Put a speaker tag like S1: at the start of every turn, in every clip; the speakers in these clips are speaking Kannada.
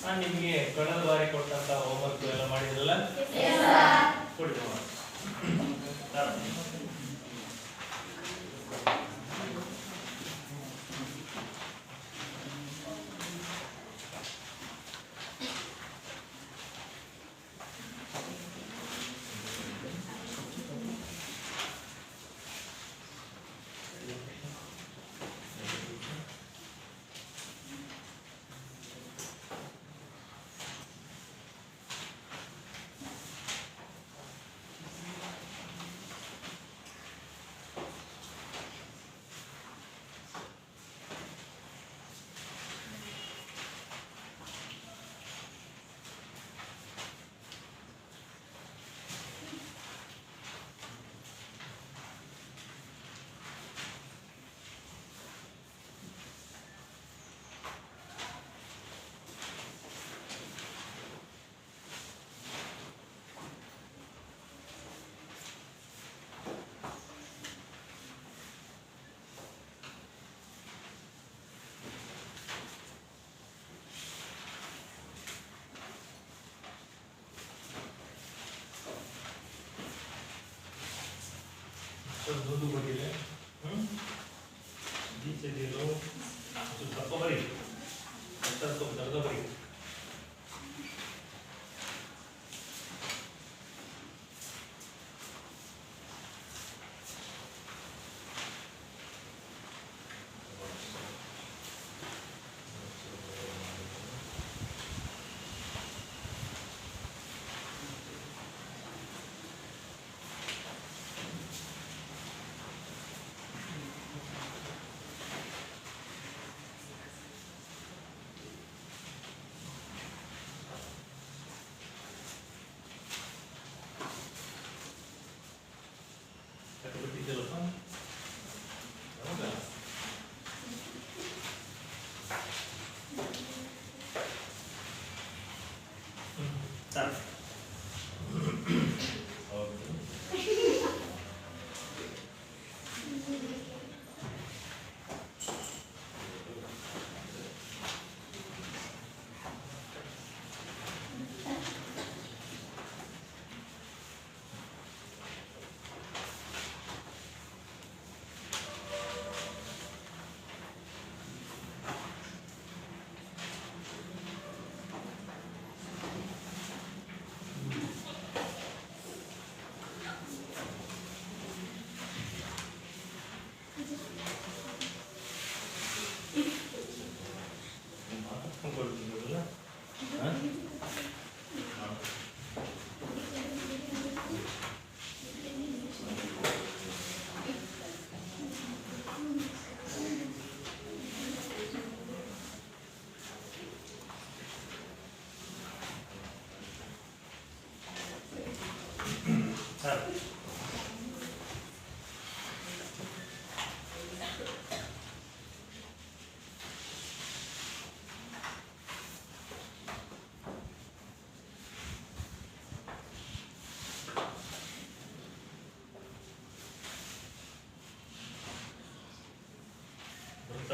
S1: ನಾನು ನಿಮಗೆ ಕಳೆದ ಬಾರಿ ಕೊಟ್ಟಂತ ಹೋಮ್ವರ್ಕ್ ಎಲ್ಲ ಮಾಡಿದ್ರಲ್ಲ ಕೊಡ್ತೀವಿ दूध बढ़िले नीचे दे लो जो सबको भरी अच्छा तो दर्द भरी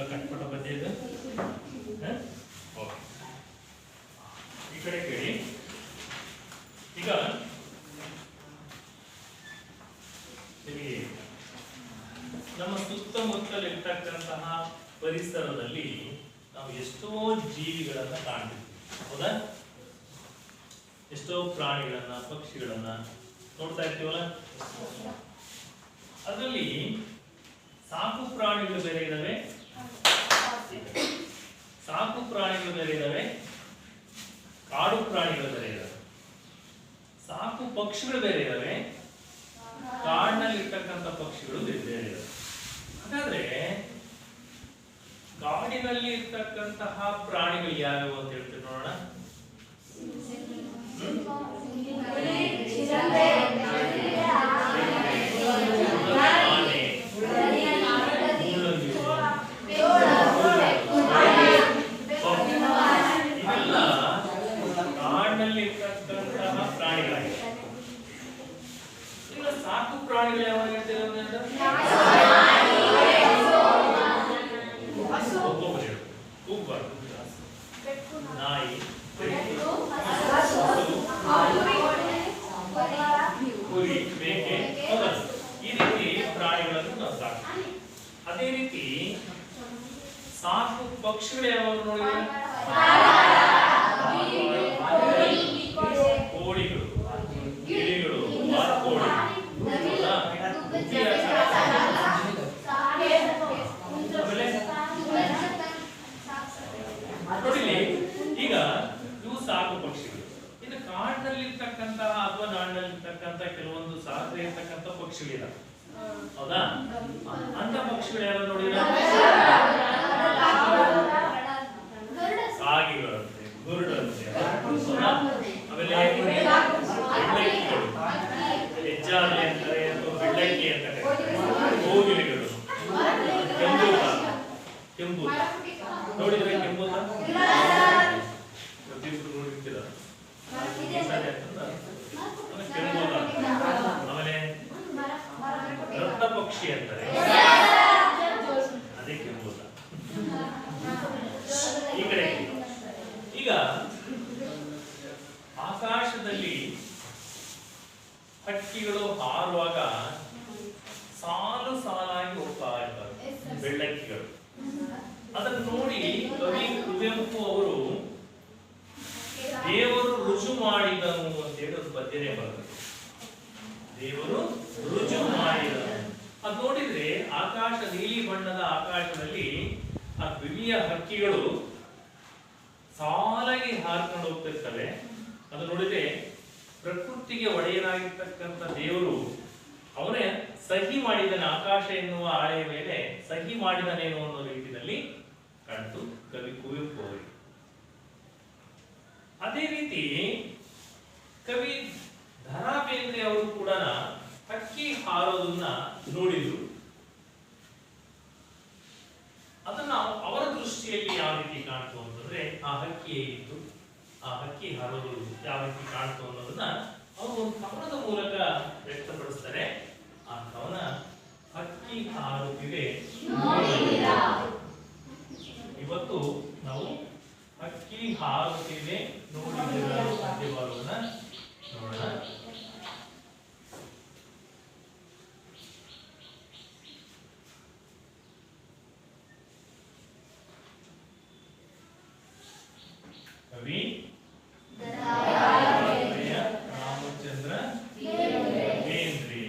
S1: ಕಟ್ಪಟ ಬದ್ದೆ ಇದೆ ಓಕೆ ಈ ಕಡೆ ಕೇಳಿ ಈಗ ನಿಮಗೆ ನಮ್ಮ ಸುತ್ತಮುತ್ತಲಿರ್ತಕ್ಕಂತಹ ಪರಿಸರದಲ್ಲಿ ನಾವು ಎಷ್ಟೋ ಜೀವಿಗಳನ್ನ ಕಾಣ್ತೀವಿ ಹೌದಾ ಎಷ್ಟೋ ಪ್ರಾಣಿಗಳನ್ನ ಪಕ್ಷಿಗಳನ್ನ ನೋಡ್ತಾ ಇರ್ತೀವಲ್ಲ ಅದರಲ್ಲಿ ಸಾಕು ಪ್ರಾಣಿಗಳು ಬೇರೆ ಇದಾವೆ ಸಾಕು ಪ್ರಾಣಿಗಳು ಬೇರೆ ಇದಾವೆ ಕಾಡು ಪ್ರಾಣಿಗಳು ಬೇರೆ ಇದಾವೆ ಸಾಕು ಪಕ್ಷಿಗಳು ಬೇರೆ ಇದಾವೆ ಕಾಡಿನಲ್ಲಿ ಇರ್ತಕ್ಕಂಥ ಪಕ್ಷಿಗಳು ಬೇರೆ ಬೇರೆ ಇದಾವೆ ಹಾಗಾದ್ರೆ ಕಾಡಿನಲ್ಲಿ ಇರ್ತಕ್ಕಂತಹ ಪ್ರಾಣಿಗಳು ಯಾವ್ಯಾವು ಅಂತ ಹೇಳ್ತೀವಿ ನೋಡೋಣ ಸಾಕು ಪ್ರಾಣಿಗಳು ಯಾವಾಗ ನಾಯಿ, ಹಸು, ಕುರಿ, ಮೇಕೆ, ಮೊದಲು ಈ ರೀತಿ ಪ್ರಾಣಿಗಳನ್ನು ನಾವು ಸಾಕ್ತೀವಿ. ಅದೇ ರೀತಿ ಸಾಕು ಪಕ್ಷಿಗಳು ಯಾವಾಗ ನೋಡಿದ್ರೆ ಕೋಳಿಗಳು, ಗಿಳಿಗಳು, ಬಾತುಕೋಳಿ, ನೋಡಿಲಿ. ಈಗ ಇವು ಸಾಕು ಪಕ್ಷಿಗಳು. ಇನ್ನು ಕಾಡಿನಲ್ಲಿರ್ತಕ್ಕಂತಹ ಅಥವಾ ನಾಡಿನಲ್ಲಿರ್ತಕ್ಕಂಥ ಕೆಲವೊಂದು ಸಾಕದೆ ಇರ್ತಕ್ಕಂಥ ಪಕ್ಷಿಗಳಿದಾವೆ, ಹೌದಾ? ಅಂತ ಪಕ್ಷಿಗಳು ಯಾರು ನೋಡಿದ್ರೆ ಕಾಗಿಗಳಂತೆ, ಗುರುಡಂತೆ, ಆಮೇಲೆ ಬೆಳ್ಳಕ್ಕಿಗಳು, ಹೆಜ್ಜಾಲೆ ಅಂತಾರೆ ಅಥವಾ ಬೆಳ್ಳಕ್ಕಿ ಅಂತ ಕರೀತಾರೆ, ಕೋಗಿಲೆಗಳು, ಕೆಂಬೂತ ನೋಡಿದ್ರೆ ಕೆಂಬೂತ ಪ್ರತಿಯೊಬ್ಬರು ನೋಡಿರ್ತೀರ ಕೆಂಬೂತ. ಆಮೇಲೆ ರಕ್ತ ಪಕ್ಷಿ ಅಂತಾರೆ, ಅದೇ ಕೆಂಬೂತ. ಈ ಕಡೆ ಈಗ ಆಕಾಶದಲ್ಲಿ ಹಕ್ಕಿಗಳು ಹಾರುವಾಗ ಸಾಲು ಸಾಲಾಗಿ ಹೋಗ್ತಾ ಇರ್ತವೆ ಬೆಳ್ಳಕ್ಕಿಗಳು. ಅದನ್ನು ನೋಡಿ ಕವಿ ಕುವೆಂಪು ಅವರು ದೇವರು ರುಜು ಮಾಡಿದನು ಅಂತೇಳಿ ಒಂದು ಪದ್ಯನೇ ಬರ್ತದೆ. ದೇವರು ರುಜು ಮಾಡಿದನು ಅದು ನೋಡಿದ್ರೆ ಆಕಾಶ ನೀಲಿ ಬಣ್ಣದ ಆಕಾಶದಲ್ಲಿ ಆ ಬಿಳಿಯ ಹಕ್ಕಿಗಳು ಸಾಲಾಗಿ ಹಾರ್ಕೊಂಡು ಹೋಗ್ತಿರ್ತವೆ. ಅದು ನೋಡಿದ್ರೆ ಪ್ರಕೃತಿಗೆ ಒಡೆಯನಾಗಿರ್ತಕ್ಕಂಥ ದೇವರು ಅವನೇ ಸಹಿ ಮಾಡಿದನ, ಆಕಾಶ ಎನ್ನುವ ಆಳೆಯ ಮೇಲೆ ಸಹಿ ಮಾಡಿದನೇನು ಅನ್ನೋ ರೀತಿಯಲ್ಲಿ ಕಂಡು ಕವಿ ಕುವೆಂಪು ಅವರಿಗೆ. ಅದೇ ರೀತಿ ಕವಿ ದ.ರಾ. ಬೇಂದ್ರೆ ಅವರು ಕೂಡ ಹಕ್ಕಿ ಹಾರೋದನ್ನ ನೋಡಿದ್ರು. ಅದನ್ನ ಅವರ ದೃಷ್ಟಿಯಲ್ಲಿ ಯಾವ ರೀತಿ ಕಾಣ್ತು ಅಂತಂದ್ರೆ ಆ ಹಕ್ಕಿ ಹೇಗಿತ್ತು, ಆ ಹಕ್ಕಿ ಹಾರೋದು ಯಾವ ರೀತಿ ಕಾಣ್ತು ಅನ್ನೋದನ್ನ ಅವರು ಒಂದು ಕವನದ ಮೂಲಕ ವ್ಯಕ್ತಪಡಿಸ್ತಾರೆ. ಆ ಕವನ ಹಕ್ಕಿ ಹಾರುತ್ತಿದೆ. ಇವತ್ತು ನಾವು ಹಕ್ಕಿ ಹಾರುತ್ತಿದೆ ನೋಡಿದ ಪದ್ಯಭಾಗವನ್ನ ನೋಡೋಣ. ಕವಿ ರಾಮಚಂದ್ರ ಬೇಂದ್ರೆ.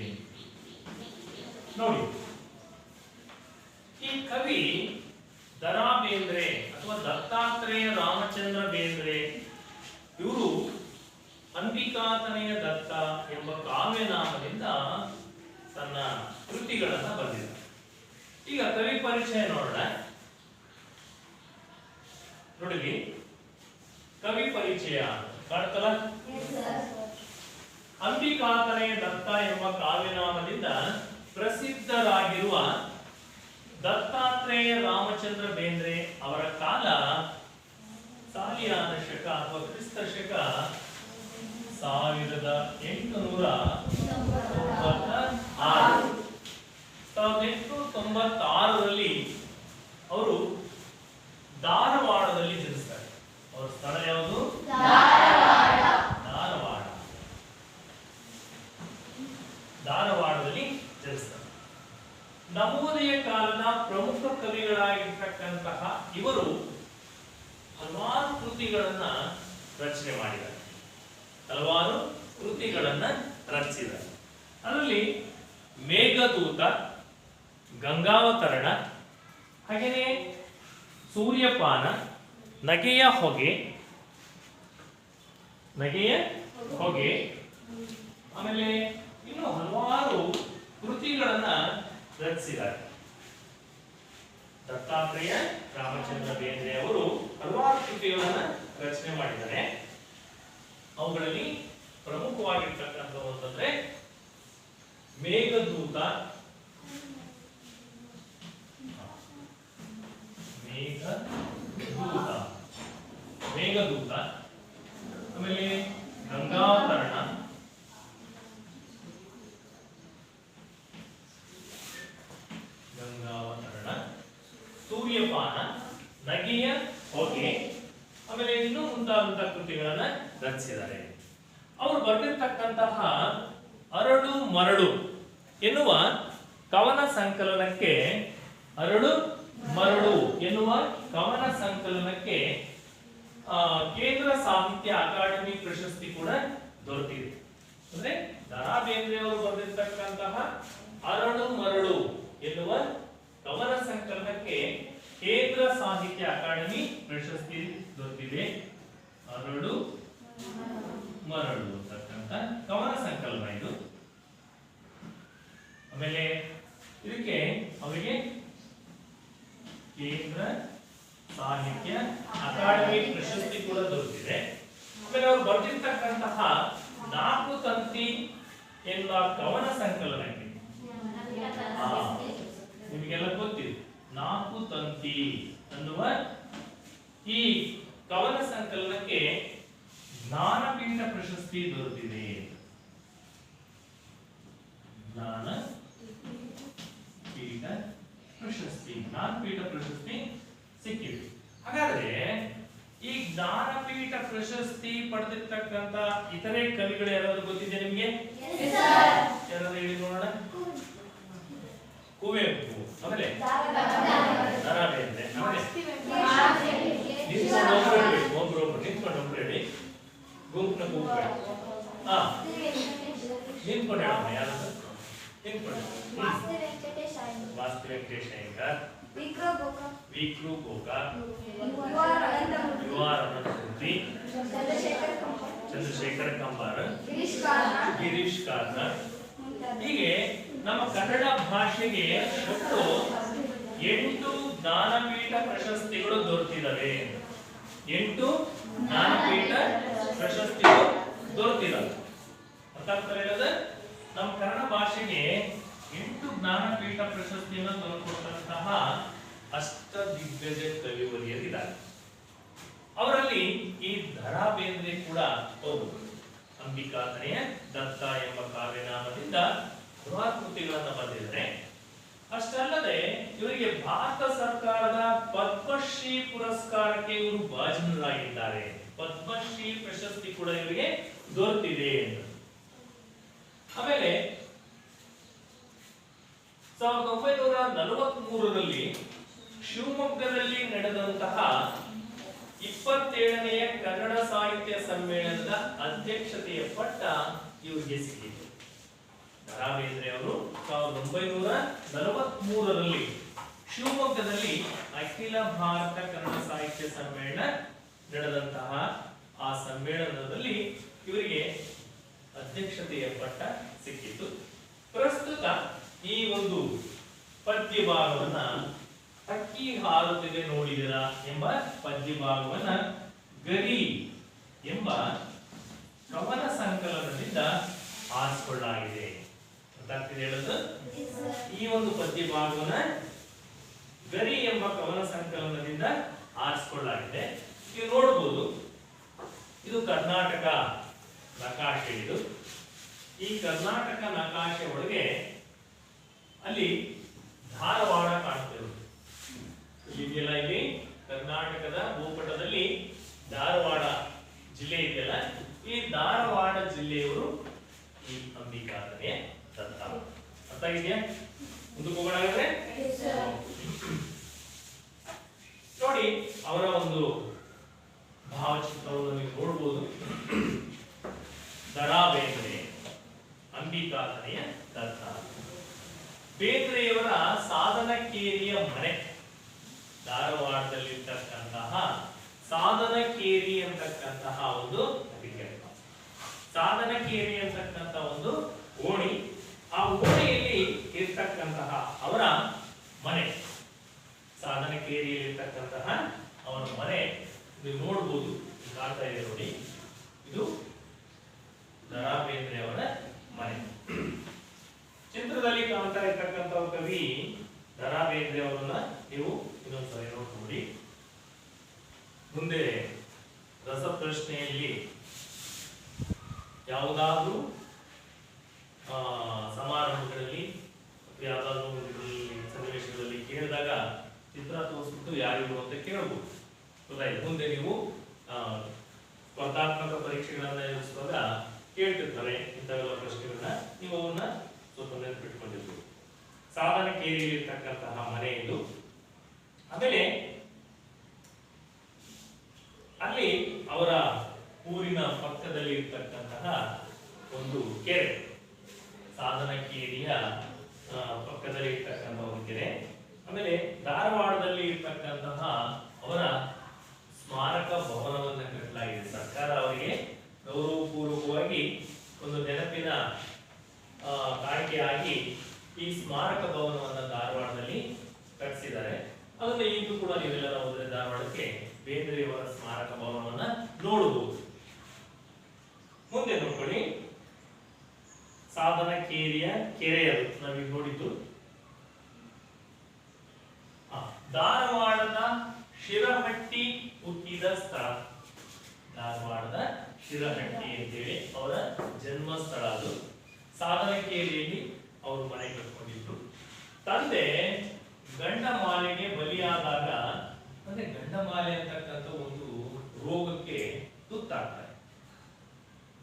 S1: ನೋಡಿ, ಈ ಕವಿ ದ.ರಾ. ಬೇಂದ್ರೆ ಅಥವಾ ದತ್ತಾತ್ರೇಯ ರಾಮಚಂದ್ರ ಬೇಂದ್ರೆ ಇವರು ಅಂಬಿಕಾತನೆಯ ದತ್ತ ಎಂಬ ಕಾವ್ಯನಾಮದಿಂದ ತನ್ನ ಕೃತಿಗಳನ್ನ ಬರೆದಿದ್ದಾರೆ. ಈಗ ಕವಿ ಪರಿಚಯ ನೋಡೋಣ. ನೋಡಿ, ಕವಿ ಪರಿಚಯ ಕಾಣ್ತಲ್ಲ. ಅಂಬಿಕಾತನೆಯ ದತ್ತ ಎಂಬ ಕಾವ್ಯನಾಮದಿಂದ ಪ್ರಸಿದ್ಧರಾಗಿರುವ ದತ್ತಾತ್ರೇಯ ರಾಮಚಂದ್ರ ಬೇಂದ್ರೆ ಅವರ ಕಾಲ ಸಾಲಿಯಾನ ಶಕ ಅಥವಾ ಕ್ರಿಸ್ತ ಶಕ 1896ರಲ್ಲಿ ಅವರು ಧಾರವಾಡದಲ್ಲಿ ಜನಿಸ್ತಾರೆ. ಅವರ ಸ್ಥಳ ಯಾವುದು? ಧಾರವಾಡದಲ್ಲಿ ಜನಿಸ್ತಾರೆ. ನವೋದಯ ಕಾಲದ ಪ್ರಮುಖ ಕವಿಗಳಾಗಿರ್ತಕ್ಕಂತಹ ಇವರು ಹಲವಾರು ಕೃತಿಗಳನ್ನ ರಚನೆ ಮಾಡಿದ್ದಾರೆ. ಅದರಲ್ಲಿ ಮೇಘದೂತ, ಗಂಗಾವತರಣ, ಹಾಗೆಯೇ ಸೂರ್ಯಪಾನ, ನಗೆಯ ಹೊಗೆ, ಆಮೇಲೆ ಇನ್ನು ಹಲವಾರು ಕೃತಿಗಳನ್ನ ರಚಿಸಿದ್ದಾರೆ. ದತ್ತಾತ್ರೇಯ ರಾಮಚಂದ್ರ ಬೇಂದ್ರೆ ಅವರು ಹಲವಾರು ಕೃತಿಗಳನ್ನ ರಚನೆ ಮಾಡಿದ್ದಾರೆ. ಅವುಗಳಲ್ಲಿ ಪ್ರಮುಖವಾಗಿರ್ತಕ್ಕಂಥವು ಅಂತಂದ್ರೆ ಮೇಘದೂತ, ಆಮೇಲೆ ಗಂಗಾವತರಣ, ಸೂರ್ಯಪಾನ, ನಗೆಯ ಹೊಗೆ, ಆಮೇಲೆ ಇನ್ನೂ ಮುಂತಾದಂತಹ ಕೃತಿಗಳನ್ನ ರಚಿಸಿದ್ದಾರೆ. ಅವರು ಬರೆದಿರ್ತಕ್ಕಂತಹ ಅರಳು ಮರಳು ಎನ್ನುವ ಕವನ ಸಂಕಲನಕ್ಕೆ ಅರಳು ಮರಳು ಎನ್ನುವ ಕವನ ಸಂಕಲನಕ್ಕೆ ಕೇಂದ್ರ ಸಾಹಿತ್ಯ ಅಕಾಡೆಮಿ ಪ್ರಶಸ್ತಿ ಕೂಡ ದೊರೆತಿದೆ. ಅಂದ್ರೆ ದ.ರಾ. ಬೇಂದ್ರೆ ಅವರು ಬರೆದಿರ್ತಕ್ಕಂತಹ ಅರಳು ಮರಳು ಎನ್ನುವ ಕವನ ಸಂಕಲನಕ್ಕೆ ಕೇಂದ್ರ ಸಾಹಿತ್ಯ ಅಕಾಡೆಮಿ ಪ್ರಶಸ್ತಿ ದೊರೆತಿದೆ. ಅರಳು ಮರಳು ಅಂತಕ್ಕಂಥ ಕವನ ಸಂಕಲನ ಇದು. ಆಮೇಲೆ ಇದಕ್ಕೆ ಅವರಿಗೆ ಕೇಂದ್ರ ಸಾಹಿತ್ಯ ಅಕಾಡೆಮಿ ಪ್ರಶಸ್ತಿ ಕೂಡ ದೊರೆತಿದೆ. ಆಮೇಲೆ ಅವರು ಬರೆದಿರ್ತಕ್ಕಂತಹ ನಾಲ್ಕು ತಂತಿ ಎನ್ನುವ ಕವನ ಸಂಕಲನಕ್ಕೆ ನಿಮಗೆಲ್ಲ ಗೊತ್ತಿದೆ, ನಾಲ್ಕು ತಂತಿ ಅನ್ನುವ ಈ ಕವನ ಸಂಕಲನಕ್ಕೆ ಜ್ಞಾನಪೀಠ ಪ್ರಶಸ್ತಿ ದೊರೆತಿದೆ. ಜ್ಞಾನಪೀಠ ಪ್ರಶಸ್ತಿ ಸಿಕ್ಕಿದೆ. ಹಾಗಾದ್ರೆ ಈ ಜ್ಞಾನಪೀಠ ಪ್ರಶಸ್ತಿ ಪಡೆದಿರ್ತಕ್ಕಂತ ಇತರೆ ಕವಿಗಳು ಯಾರಾದ್ರೂ ಗೊತ್ತಿದೆ ನಿಮ್ಗೆ? ಯಾರಾದ್ರೂ ಹೇಳಿ ನೋಡೋಣ. ಕುವೆಂಪು, ಆಮೇಲೆ ದ.ರಾ. ಬೇಂದ್ರೆ, ಒಬ್ರೊಬ್ರು ನಿಂತ್ಕೊಂಡು ಒಬ್ರು ಹೇಳಿ, ಗುಂಪನ್ನ ಕೂಗ್ಬೇಡಿ. ನಿಂತ್ಕೊಂಡು ಹೇಳೋಣ. ಯಾರಾದ್ರೂ ನಿಂತ್ಕೊಂಡು. ವಾಸ್ತು ವೆಂಕಟೇಶ ಅಯ್ಯಂಗಾರ್, ವಿಕ್ರು ಗೋಕಾಕ್, ಯು ಆರ್ ಅನಂತಮೂರ್ತಿ, ಚಂದ್ರಶೇಖರ ಕಂಬಾರ, ಗಿರೀಶ್ ಕಾರ್ನಾಡ್. ಹೀಗೆ ನಮ್ಮ ಕನ್ನಡ ಭಾಷೆಗೆ ಒಟ್ಟು 8 ಜ್ಞಾನಪೀಠ ಪ್ರಶಸ್ತಿಗಳು ದೊರೆತಿದ್ದಾವೆ. 8 ಜ್ಞಾನಪೀಠ ಪ್ರಶಸ್ತಿಗಳು ದೊರೆತಿದ್ದಾವೆ. ಅರ್ಥ ಆಗ್ತಾ ಇರೋದು? ನಮ್ಮ ಕನ್ನಡ ಭಾಷೆಗೆ 8 ಜ್ಞಾನಪೀಠ ಪ್ರಶಸ್ತಿಯನ್ನು ದೊರಕುವಂತಹ ಅಷ್ಟ ದಿಗ್ಗಜ ಕವಿವರಿಯರಿದ್ದಾರೆ. ಅವರಲ್ಲಿ ಈ ದ.ರಾ. ಬೇಂದ್ರೆ ಕೂಡ ಹೌದು. ಅಂಬಿಕಾತನೆಯ ದತ್ತ ಎಂಬ ಕಾವ್ಯನಾಮದಿಂದ ಬೃಹತ್ ಕೃತಿಗಳನ್ನು ಬರೆದಿದ್ದಾರೆ. ಅಷ್ಟಲ್ಲದೆ ಇವರಿಗೆ ಭಾರತ ಸರ್ಕಾರದ ಪದ್ಮಶ್ರೀ ಪುರಸ್ಕಾರಕ್ಕೆ ಇವರು ಭಾಜನರಾಗಿದ್ದಾರೆ. ಪದ್ಮಶ್ರೀ ಪ್ರಶಸ್ತಿ ಕೂಡ ಇವರಿಗೆ ದೊರೆತಿದೆ. ಆಮೇಲೆ 1943ರಲ್ಲಿ ಶಿವಮೊಗ್ಗದಲ್ಲಿ ನಡೆದಂತಹ 27ನೆಯ ಕನ್ನಡ ಸಾಹಿತ್ಯ ಸಮ್ಮೇಳನದ ಅಧ್ಯಕ್ಷತೆಯ ಪಟ್ಟ ಇವರಿಗೆ ಸಿಕ್ಕಿತು. ದ.ರಾ. ಬೇಂದ್ರೆ ಅವರು 1943ರಲ್ಲಿ ಶಿವಮೊಗ್ಗದಲ್ಲಿ ಅಖಿಲ ಭಾರತ ಕನ್ನಡ ಸಾಹಿತ್ಯ ಸಮ್ಮೇಳನ ನಡೆದಂತಹ ಆ ಸಮ್ಮೇಳನದಲ್ಲಿ ಇವರಿಗೆ ಅಧ್ಯಕ್ಷತೆಯ ಪಟ್ಟ ಸಿಕ್ಕಿತು. ಪ್ರಸ್ತುತ ಈ ಒಂದು ಪದ್ಯ ಭಾಗವನ್ನ ಹಕ್ಕಿ ಹಾರುತ್ತಿದೆ ನೋಡಿದಿರಾ ಎಂಬ ಪದ್ಯ ಭಾಗವನ್ನ ಗರಿ ಎಂಬ ಕವನ ಸಂಕಲನದಿಂದ ಆರಿಸಿಕೊಳ್ಳಲಾಗಿದೆ. ಗೊತ್ತಾಗ್ತಿದೆ ಹೇಳೋದು? ಈ ಒಂದು ಪದ್ಯ ಭಾಗವನ್ನ ಗರಿ ಎಂಬ ಕವನ ಸಂಕಲನದಿಂದ ಆರಿಸಿಕೊಳ್ಳಲಾಗಿದೆ. ನೀವು ನೋಡಬಹುದು, ಇದು ಕರ್ನಾಟಕ ನಕಾಶೆ. ಇದು ಈ ಕರ್ನಾಟಕ ನಕಾಶೆ ಒಳಗೆ ಅಲ್ಲಿ ಧಾರವಾಡ ಕಾಣ್ತಿರೋದು ಇದೆಯಲ್ಲ. ಇಲ್ಲಿ ಕರ್ನಾಟಕದ ಭೂಪಟದಲ್ಲಿ ಧಾರವಾಡ ಜಿಲ್ಲೆ ಇದೆಯಲ್ಲ, ಈ ಧಾರವಾಡ ಜಿಲ್ಲೆಯವರು ಈ ಅಂಬಿಕಾತನೆಯ ದತ್ತ. ಅರ್ಥ ಇದೆಯಾ? ಮುಂದಕ್ಕೆ ಹೋಗೋಣ. ನೋಡಿ, ಅವರ ಒಂದು ಭಾವಚಿತ್ರವನ್ನು ನೀವು ನೋಡಬಹುದು. ದ.ರಾ. ಬೇಂದ್ರೆ, ಅಂಬಿಕಾತನೆಯ ದತ್ತ. ಬೇಂದ್ರೆಯವರ ಸಾಧನಕೇರಿಯ ಮನೆ ಧಾರವಾಡದಲ್ಲಿರ್ತಕ್ಕಂತಹ ಸಾಧನಕೇರಿ ಅಂತಕ್ಕಂತಹ ಒಂದು ಸಾಧನಕೇರಿ ಅಂತಕ್ಕಂತಹ ಒಂದು ಓಣಿ. ಆ ಓಣಿಯಲ್ಲಿ ಇರ್ತಕ್ಕಂತಹ ಅವರ ಮನೆ, ಸಾಧನಕೇರಿಯಲ್ಲಿ ಇರ್ತಕ್ಕಂತಹ ಅವರ ಮನೆ ನೀವು ನೋಡಬಹುದು. ಕಾಣ್ತಾ ಇದೆ ನೋಡಿ, ಇದು ದ.ರಾ. ಬೇಂದ್ರೆ ಅವರ ಮನೆ. ಚಿತ್ರದಲ್ಲಿ ಕಾಣ್ತಾ ಇರ್ತಕ್ಕಂಥ ಕವಿ ದ.ರಾ. ಬೇಂದ್ರೆ ಅವರನ್ನ ನೀವು ಇನ್ನೊಂದ್ಸರಿ ನೋಡ್ಕೊಳ್ಳಿ. ಮುಂದೆ ರಸಪ್ರಶ್ನೆಯಲ್ಲಿ ಯಾವುದಾದ್ರೂ ಸಮಾರಂಭಗಳಲ್ಲಿ ಯಾವುದಾದ್ರೂ ಸನ್ನಿವೇಶಗಳಲ್ಲಿ ಕೇಳಿದಾಗ ಚಿತ್ರ ತೋರಿಸ್ಬಿಟ್ಟು ಯಾರಿಗೂ ಅಂತ ಕೇಳಬಹುದು. ಗೊತ್ತಾಯ್ತು? ಮುಂದೆ ನೀವು ಬೇರೆಯದವರೇ ಇಂಥವೆಲ್ಲ ಪ್ರಶ್ನೆಗಳನ್ನ ನೀವು ಅವನ್ನ ಸ್ವಲ್ಪ ನೆನಪಿಟ್ಕೊಂಡಿರ್ಬೇಕು. ಸಾಧನಕೇರಿಯಲ್ಲಿರ್ತಕ್ಕಂತಹ ಮನೆ ಇದು. ಆಮೇಲೆ ಅಲ್ಲಿ ಅವರ ಊರಿನ ಪಕ್ಕದಲ್ಲಿ ಇರ್ತಕ್ಕಂತಹ ಒಂದು ಕೆರೆ, ಸಾಧನಕೇರಿಯ ಪಕ್ಕದಲ್ಲಿ ಇರ್ತಕ್ಕಂತಹ ಒಂದು ಕೆರೆ. ಆಮೇಲೆ ಧಾರವಾಡದಲ್ಲಿ ಇರ್ತಕ್ಕಂತಹ ಅವರ ಸ್ಮಾರಕ ಭವನವನ್ನ ಕಟ್ಟಲಾಗಿದೆ. ಸರ್ಕಾರ ಅವರಿಗೆ ಗೌರವಪೂರ್ವಕವಾಗಿ ಒಂದು ನೆನಪಿನ ಕಾಣಿಕೆಯಾಗಿ ಈ ಸ್ಮಾರಕ ಭವನವನ್ನ ಧಾರವಾಡದಲ್ಲಿ ಕಟ್ಟಿಸಿದ್ದಾರೆ. ಅದನ್ನ ಈಗಲೂ ಕೂಡ ನೀವೆಲ್ಲರ ಹೋದರೆ ಧಾರವಾಡಕ್ಕೆ ಬೇಂದ್ರೆಯವರ ಸ್ಮಾರಕ ಭವನವನ್ನ ನೋಡಬಹುದು. ಮುಂದೆ ನೋಡ್ಕೊಳ್ಳಿ, ಸಾಧನಕೇರಿಯ ಕೆರೆಯದು ನಾವೀಗ ನೋಡಿದ್ದು. ಧಾರವಾಡದ ಶಿರಹಟ್ಟಿ ಹುಟ್ಟಿದ ಸ್ಥಳ. ಧಾರವಾಡದ ಶಿರಹಟ್ಟಿ ಅಂತೇಳಿ ಅವರ ಜನ್ಮ ಸ್ಥಳ. ಅದು ಸಾಧನಕೇರಿಯಲ್ಲಿ ಅವರು ಮನೆ ಕಟ್ಕೊಂಡಿದ್ರು. ತಂದೆ ಗಂಡಮಾಲೆಗೆ ಬಲಿಯಾದಾಗ, ಅಂದ್ರೆ ಗಂಡಮಾಲೆ ಅಂತಕ್ಕಂಥ ಒಂದು ರೋಗಕ್ಕೆ ತುತ್ತಾಗ್ತಾರೆ.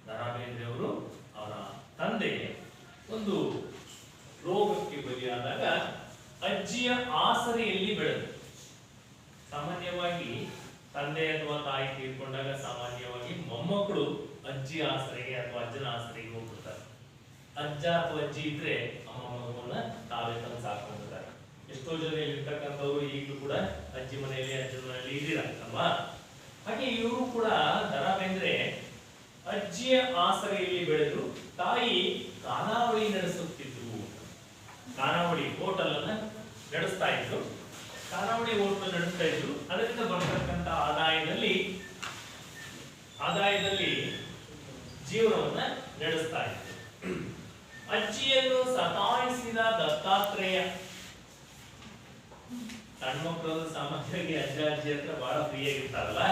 S1: ದ.ರಾ. ಬೇಂದ್ರೆ ಅವರು ಅವರ ತಂದೆ ಒಂದು ರೋಗಕ್ಕೆ ಬಲಿಯಾದಾಗ ಅಜ್ಜಿಯ ಆಸರೆಯಲ್ಲಿ ಬೆಳೆದರು. ಸಾಮಾನ್ಯವಾಗಿ ತಂದೆ ಅಥವಾ ತಾಯಿ ತೀರ್ಕೊಂಡಾಗ ಸಾಮಾನ್ಯವಾಗಿ ಮೊಮ್ಮಕ್ಕಳು ಅಜ್ಜಿ ಆಸರೆಗೆ ಅಥವಾ ಅಜ್ಜನ ಆಸರೆಗೆ ಹೋಗ್ಬಿಡ್ತಾರೆ. ಅಜ್ಜ ಅಥವಾ ಅಜ್ಜಿ ಇದ್ರೆ ಅಮ್ಮ ಮಗುವನ್ನ ತಾವೇ ತಂದು ಸಾಕೊಂಡಿರ್ತಾರೆ. ಎಷ್ಟೋ ಜನ ಇರ್ತಕ್ಕಂಥವ್ರು ಈಗಲೂ ಕೂಡ ಅಜ್ಜಿ ಮನೆಯಲ್ಲಿ ಅಜ್ಜನ ಮನೆಯಲ್ಲಿ ಇದ್ದೀರಾ ಅಲ್ವಾ? ಹಾಗೆ ಇವರು ಕೂಡ ದ.ರಾ. ಬೇಂದ್ರೆ ಅಜ್ಜಿಯ ಆಸರೆಯಲ್ಲಿ ಬೆಳೆದು ತಾಯಿ ಖಾನಾವಳಿ ನಡೆಸುತ್ತಿದ್ರು. ಖಾನಾವಳಿ ಹೋಟೆಲ್ ಅನ್ನ ನಡೆಸ್ತಾ ಇದ್ರು. ಖಾನಾವಳಿ ಹೋಟೆಲ್ ನಡೆಸ್ತಾ ಇದ್ರು. ಅದರಿಂದ ಬರ್ತಕ್ಕಂಥ ಆದಾಯದಲ್ಲಿ ಜೀವನವನ್ನ ನಡೆಸ್ತಾ ಇದ್ರು. ಅಜ್ಜಿಯನ್ನು ಸತಾಯಿಸಿದ ದತ್ತಾತ್ರೇಯ, ಸಣ್ಣ ಮಕ್ಕಳು ಸಾಮಾನ್ಯವಾಗಿ ಅಜ್ಜ ಅಜ್ಜಿ ಹತ್ರ ಬಹಳ ಪ್ರಿಯಾಗಿರ್ತಾರಲ್ಲ,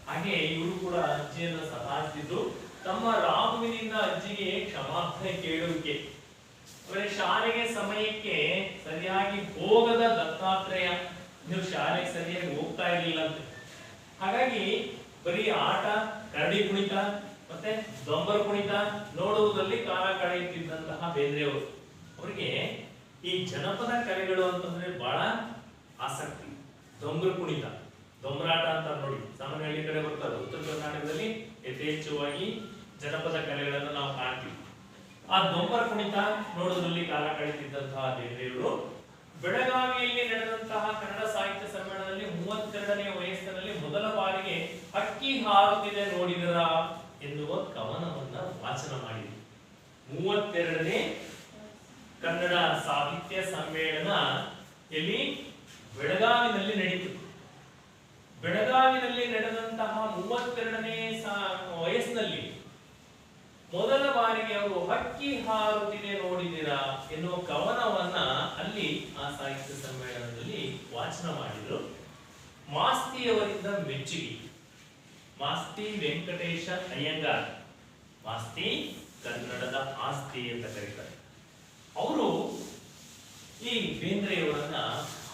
S1: ಹಾಗೆ ಇವರು ಕೂಡ ಅಜ್ಜಿಯನ್ನು ಸತಾಯಿಸಿದ್ರು. ತಮ್ಮ ರಾಹುವಿನಿಂದ ಅಜ್ಜಿಗೆ ಕ್ಷಮಾಪಣೆ ಕೇಳುವಿಕೆ. ಶಾಲೆಗೆ ಸಮಯಕ್ಕೆ ಸರಿಯಾಗಿ ಹೋಗದ ದತ್ತಾತ್ರೇಯ, ನೀವು ಶಾಲೆಗೆ ಸರಿಯಾಗಿ ಹೋಗ್ತಾ ಇರಲಿಲ್ಲ ಅಂತ. ಹಾಗಾಗಿ ಬರೀ ಆಟ, ಕರಡಿ ಕುಣಿತ ಮತ್ತೆ ದೊಂಬರ ಕುಣಿತ ನೋಡುವುದರಲ್ಲಿ ಕಾಲ ಕಳೆಯುತ್ತಿದ್ದಂತಹ ಬೇಂದ್ರೆಯವರು. ಅವರಿಗೆ ಈ ಜನಪದ ಕಲೆಗಳು ಅಂತಂದ್ರೆ ಬಹಳ ಆಸಕ್ತಿ. ದೊಂಬರ ಕುಣಿತ, ದೊಂಬರಾಟ ಅಂತ ನೋಡಿ ಸಾಮಾನ್ಯ ಹಳ್ಳಿ ಕಡೆ ಬರ್ತದೆ. ಉತ್ತರ ಕರ್ನಾಟಕದಲ್ಲಿ ಯಥೇಚ್ಛವಾಗಿ ಜನಪದ ಕಲೆಗಳನ್ನು ನಾವು ಕಾಣ್ತೀವಿ. ಆ ದೊಂಬರ ಕುಣಿತ ನೋಡುವುದರಲ್ಲಿ ಕಾಲ ಕಳೆಯುತ್ತಿದ್ದಂತಹ ಬೇಂದ್ರೆಯವರು ಬೆಳಗಾವಿಯಲ್ಲಿ ನಡೆದಂತಹ ಕನ್ನಡ ಸಾಹಿತ್ಯ ಸಮ್ಮೇಳನದಲ್ಲಿ 32ನೇ ವಯಸ್ಸಿನಲ್ಲಿ ಮೊದಲ ಬಾರಿಗೆ ಹಕ್ಕಿ ಹಾರುತ್ತಿದೆ ನೋಡಿದರ ಎನ್ನುವ ಕವನವನ್ನ ವಾಚನ ಮಾಡಿದರು. 32ನೇ ಕನ್ನಡ ಸಾಹಿತ್ಯ ಸಮ್ಮೇಳನ ಎಲ್ಲಿ ಬೆಳಗಾವಿನಲ್ಲಿ ನಡೀತು. ಬೆಳಗಾವಿನಲ್ಲಿ ನಡೆದಂತಹ 32ನೇ ವಯಸ್ಸಿನಲ್ಲಿ ಮೊದಲ ಬಾರಿಗೆ ಅವರು ಹಕ್ಕಿ ಹಾರುತ್ತಿದೆ ನೋಡಿದಿರಾ ಎನ್ನುವ ಕವನವನ್ನ ಅಲ್ಲಿ ಆ ಸಾಹಿತ್ಯ ಸಮ್ಮೇಳನದಲ್ಲಿ ವಾಚನ ಮಾಡಿದ್ರು. ಮಾಸ್ತಿಯವರಿಂದ ಮೆಚ್ಚುಗೆ. ಮಾಸ್ತಿ ವೆಂಕಟೇಶ ಅಯ್ಯಂಗಾರ್, ಮಾಸ್ತಿ ಕನ್ನಡದ ಆಸ್ತಿ ಅಂತ ಕರೀತಾರೆ. ಅವರು ಈ ಬೇಂದ್ರೆಯವರನ್ನ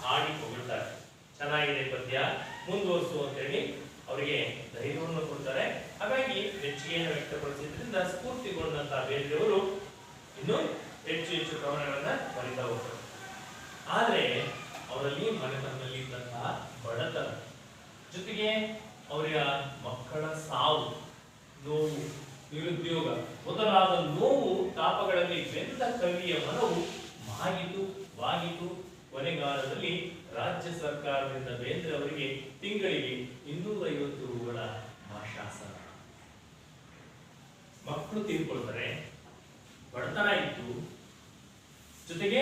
S1: ಹಾಡಿ ಹೊಗಳ್ತಾರೆ. ಚೆನ್ನಾಗಿದೆ ಪದ್ಯ, ಮುಂದುವರಿಸು ಅಂತ ಹೇಳಿ ಅವರಿಗೆ ಧೈರ್ಯವನ್ನು ಕೊಡ್ತಾರೆ. ಹಾಗಾಗಿ ಮೆಚ್ಚುಗೆಯನ್ನು ವ್ಯಕ್ತಪಡಿಸಿದ್ರಿಂದ ಸ್ಫೂರ್ತಿಗೊಂಡಂತಹ ಬೇಂದ್ರೆಯವರು ಇನ್ನು ಹೆಚ್ಚು ಹೆಚ್ಚು ಕವನಗಳನ್ನ ಬರೀತಾ ಹೋಗ್ತಾರೆ. ಆದ್ರೆ ಅವರಲ್ಲಿ ಮನೆತನದಲ್ಲಿ ಇದ್ದಂತಹ ಬಡತನ ಜೊತೆಗೆ ಅವರ ಮಕ್ಕಳ ಸಾವು, ನೋವು, ನಿರುದ್ಯೋಗ ಮೊದಲಾದ ನೋವು ತಾಪಗಳಲ್ಲಿ ಬೆಂದ ಕವಿಯ ಮನವು ಬಾಗಿತು. ಕೊನೆಗಾಲದಲ್ಲಿ ರಾಜ್ಯ ಸರ್ಕಾರದಿಂದ ಬೇಂದ್ರೆ ಅವರಿಗೆ ತಿಂಗಳಿಗೆ 250 ರೂಗಳ ಮಾಶಾಸನ. ಮಕ್ಕಳು ತೀರ್ಕೊಳ್ತಾರೆ, ಬಡತನ ಇತ್ತು, ಜೊತೆಗೆ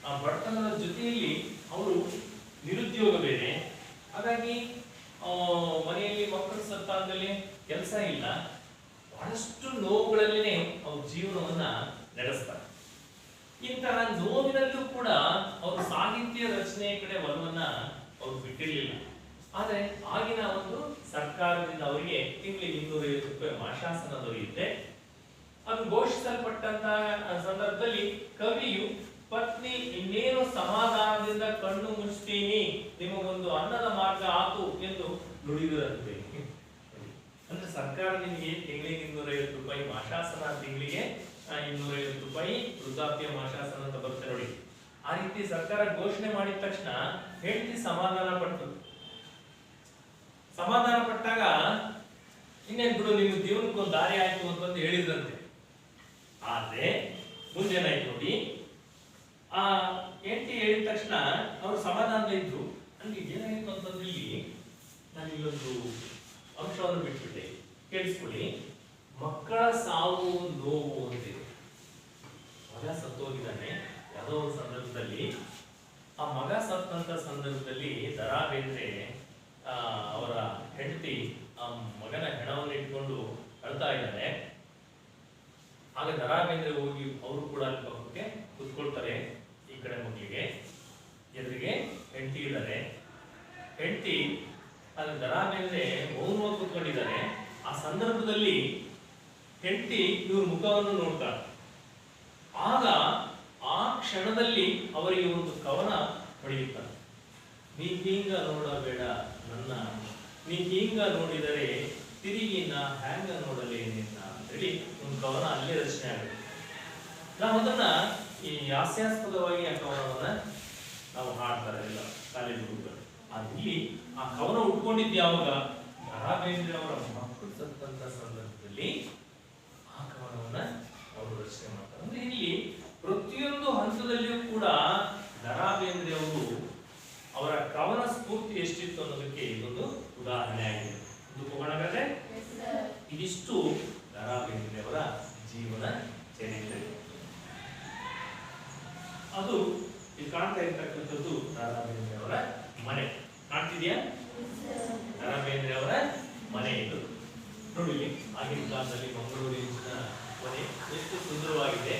S1: ಆ ಬಡತನದ ಜೊತೆಯಲ್ಲಿ ಅವರು ನಿರುದ್ಯೋಗ ಬೇರೆ. ಹಾಗಾಗಿ ಮನೆಯಲ್ಲಿ ಮಕ್ಕಳು ಸತ್ತಾದಲ್ಲಿ ಕೆಲಸ ಇಲ್ಲ, ಬಹಳಷ್ಟು ನೋವುಗಳಲ್ಲೇ ಅವ್ರ ಜೀವನವನ್ನ ನಡೆಸ್ತಾರೆ. ಇಂತಹ ನೋವಿನಲ್ಲೂ ಕೂಡ ಅವರು ಸಾಹಿತ್ಯ ರಚನೆಯ ಕಡೆ ಒಲವನ್ನ ಅವರು ಬಿಟ್ಟಿರಲಿಲ್ಲ. ಆದ್ರೆ ಆಗಿನ ಒಂದು ಸರ್ಕಾರದಿಂದ ಅವರಿಗೆ ತಿಂಗಳಿಗೆ 250 ರೂಪಾಯಿ ಮಾಶಾಸನ ದೊರೆಯುತ್ತೆ. ಅದು ಘೋಷಿಸಲ್ಪಟ್ಟಂತಹ ಸಂದರ್ಭದಲ್ಲಿ ಕವಿಯು ಪತ್ನಿ ಇನ್ನೇನು ಸಮಾಧಾನದಿಂದ ಕಣ್ಣು ಮುಚ್ತೀನಿ, ನಿಮಗೊಂದು ಅನ್ನದ ಮಾರ್ಗ ಆತು ಎಂದು ನುಡಿದರಂತೆ. ಅಂದ್ರೆ ಸರ್ಕಾರ ನಿಮಗೆ ತಿಂಗಳಿಗೆ 250 ರೂಪಾಯಿ ಮಾಶಾಸನ, ತಿಂಗಳಿಗೆ 250 ರೂಪಾಯಿ ವೃದ್ಧಾಪ್ಯ ಮಾಶಾಸನ ಅಂತ ಬರುತ್ತೆ ನೋಡಿ. ಆ ರೀತಿ ಸರ್ಕಾರ ಘೋಷಣೆ ಮಾಡಿದ ತಕ್ಷಣ ಹೆಂಡತಿ ಸಮಾಧಾನ ಪಟ್ಟಾಗ ಇನ್ನೇನ್ ಬಿಡು ನಿಮ್ಮ ಜೀವನಕ್ಕೊಂದು ದಾರಿ ಆಯ್ತು ಅಂತಂದು ಹೇಳಿದ್ರಂತೆ. ಆದ್ರೆ ಮುಂದೇನಾಯ್ತು ನೋಡಿ, ಆ ಹೆಂಡತಿ ಹೇಳಿದ ತಕ್ಷಣ ಅವ್ರು ಸಮಾಧಾನ ಇದ್ರು. ನನ್ಗೆ ಏನಾಯ್ತು ಅಂತಂದ್ರೆ ಇಲ್ಲಿ ನಾನು ಇಲ್ಲೊಂದು ಅಂಶವನ್ನು ಬಿಟ್ಬಿಟ್ಟೆ, ಕೇಳಿಸ್ಕೊಳ್ಳಿ. ಮಕ್ಕಳ ಸಾವು ನೋವು ಅಂತಿದೆ. ಮಗ ಸತ್ತೋಗಿದ್ದಾನೆ ಯಾವುದೋ ಒಂದು ಸಂದರ್ಭದಲ್ಲಿ. ಆ ಮಗ ಸತ್ತಂತ ಸಂದರ್ಭದಲ್ಲಿ ದರಾ ಬೇಂದ್ರೆ ಅವರ ಹೆಂಡತಿ ಆ ಮಗನ ಹೆಣವನ್ನು ಇಟ್ಕೊಂಡು ಅಳ್ತಾ ಇದ್ದಾರೆ. ಆಗ ದರಾ ಬೇಂದ್ರೆ ಹೋಗಿ ಅವರು ಕೂಡ ಅಲ್ಲಿ ಪಕ್ಕಕ್ಕೆ ಕುತ್ಕೊಳ್ತಾರೆ. ಈ ಕಡೆ ಮಕ್ಕಳಿಗೆ ಎದುರಿಗೆ ಹೆಂಡತಿ ಇದ್ದಾರೆ. ಹೆಂಡತಿ ಅದು ದರಾ ಬೇಂದ್ರೆ ಮೌನವಾಗಿ ಕುತ್ಕೊಂಡಿದ್ದಾರೆ. ಆ ಸಂದರ್ಭದಲ್ಲಿ ಹೆಂಡತಿ ಇವ್ರ ಮುಖವನ್ನು ನೋಡ್ತಾರೆ. ಆಗ ಆ ಕ್ಷಣದಲ್ಲಿ ಅವರಿಗೆ ಒಂದು ಕವನ ಹೊಡೆಯುತ್ತಾರೆ. ನೀ ಹೀಂಗ ನೋಡಬೇಡ ನನ್ನ, ನೀ ಹೀಂಗ ನೋಡಿದರೆ ತಿರುಗಿ ನಾ ಹ್ಯಾಂಗ ನೋಡಲೇ ನಿನ್ನ ಅಂತೇಳಿ ಒಂದು ಕವನ ಅಲ್ಲೇ ರಚನೆ ಆಗುತ್ತೆ. ನಾವು ಅದನ್ನ ಈ ಹಾಸ್ಯಾಸ್ಪದವಾಗಿ ಆ ಕವನವನ್ನ ನಾವು ಹಾಡ್ತಾರೆ ಎಲ್ಲ ಕಾಲೇಜ್ ಹುಡುಗರು. ಅಲ್ಲಿ ಆ ಕವನ ಉಟ್ಕೊಂಡಿದ್ದು ಯಾವಾಗ ದರಾ ಬೇಂದ್ರೆ ಅವರ ಮಕ್ಕಳು ಸತ್ತಂತ ಸಂದರ್ಭದಲ್ಲಿ ಆ ಕವನವನ್ನ ಅವರು ರಚನೆ ಮಾಡ್ತಾರೆ. ಅಂದ್ರೆ ಇಲ್ಲಿ ಪ್ರತಿಯೊಂದು ಹಂತದಲ್ಲಿಯೂ ಕೂಡ ದರಾ ಬೇಂದ್ರೆ ಅವರು ಅವರ ಕವನ ಸ್ಫೂರ್ತಿ ಎಷ್ಟಿತ್ತು ಅನ್ನೋದಕ್ಕೆ ಇದೊಂದು ಉದಾಹರಣೆ ಆಗಿದೆ. ಹೋಗೋಣಾಗದೆ ಇದಿಷ್ಟು ದರಾ ಬೇಂದ್ರೆ ಅವರ ಜೀವನ ಚರಿತ್ರೆ. ಅದು ಇಲ್ಲಿ ಕಾಣ್ತಾ ಇರ್ತಕ್ಕಂಥದ್ದು ದರಾ ಬೇಂದ್ರೆ ಅವರ ಮನೆ. ಕಾಣ್ತಿದ್ಯಾ? ದರಾ ಬೇಂದ್ರೆ ಅವರ ಮನೆ ಇದು ನೋಡಿ. ಇಲ್ಲಿ ಆಗಿನ ಕಾಲದಲ್ಲಿ ಮಂಗಳೂರಿನ ಮನೆ ಎಷ್ಟು ಸುಂದರವಾಗಿದೆ.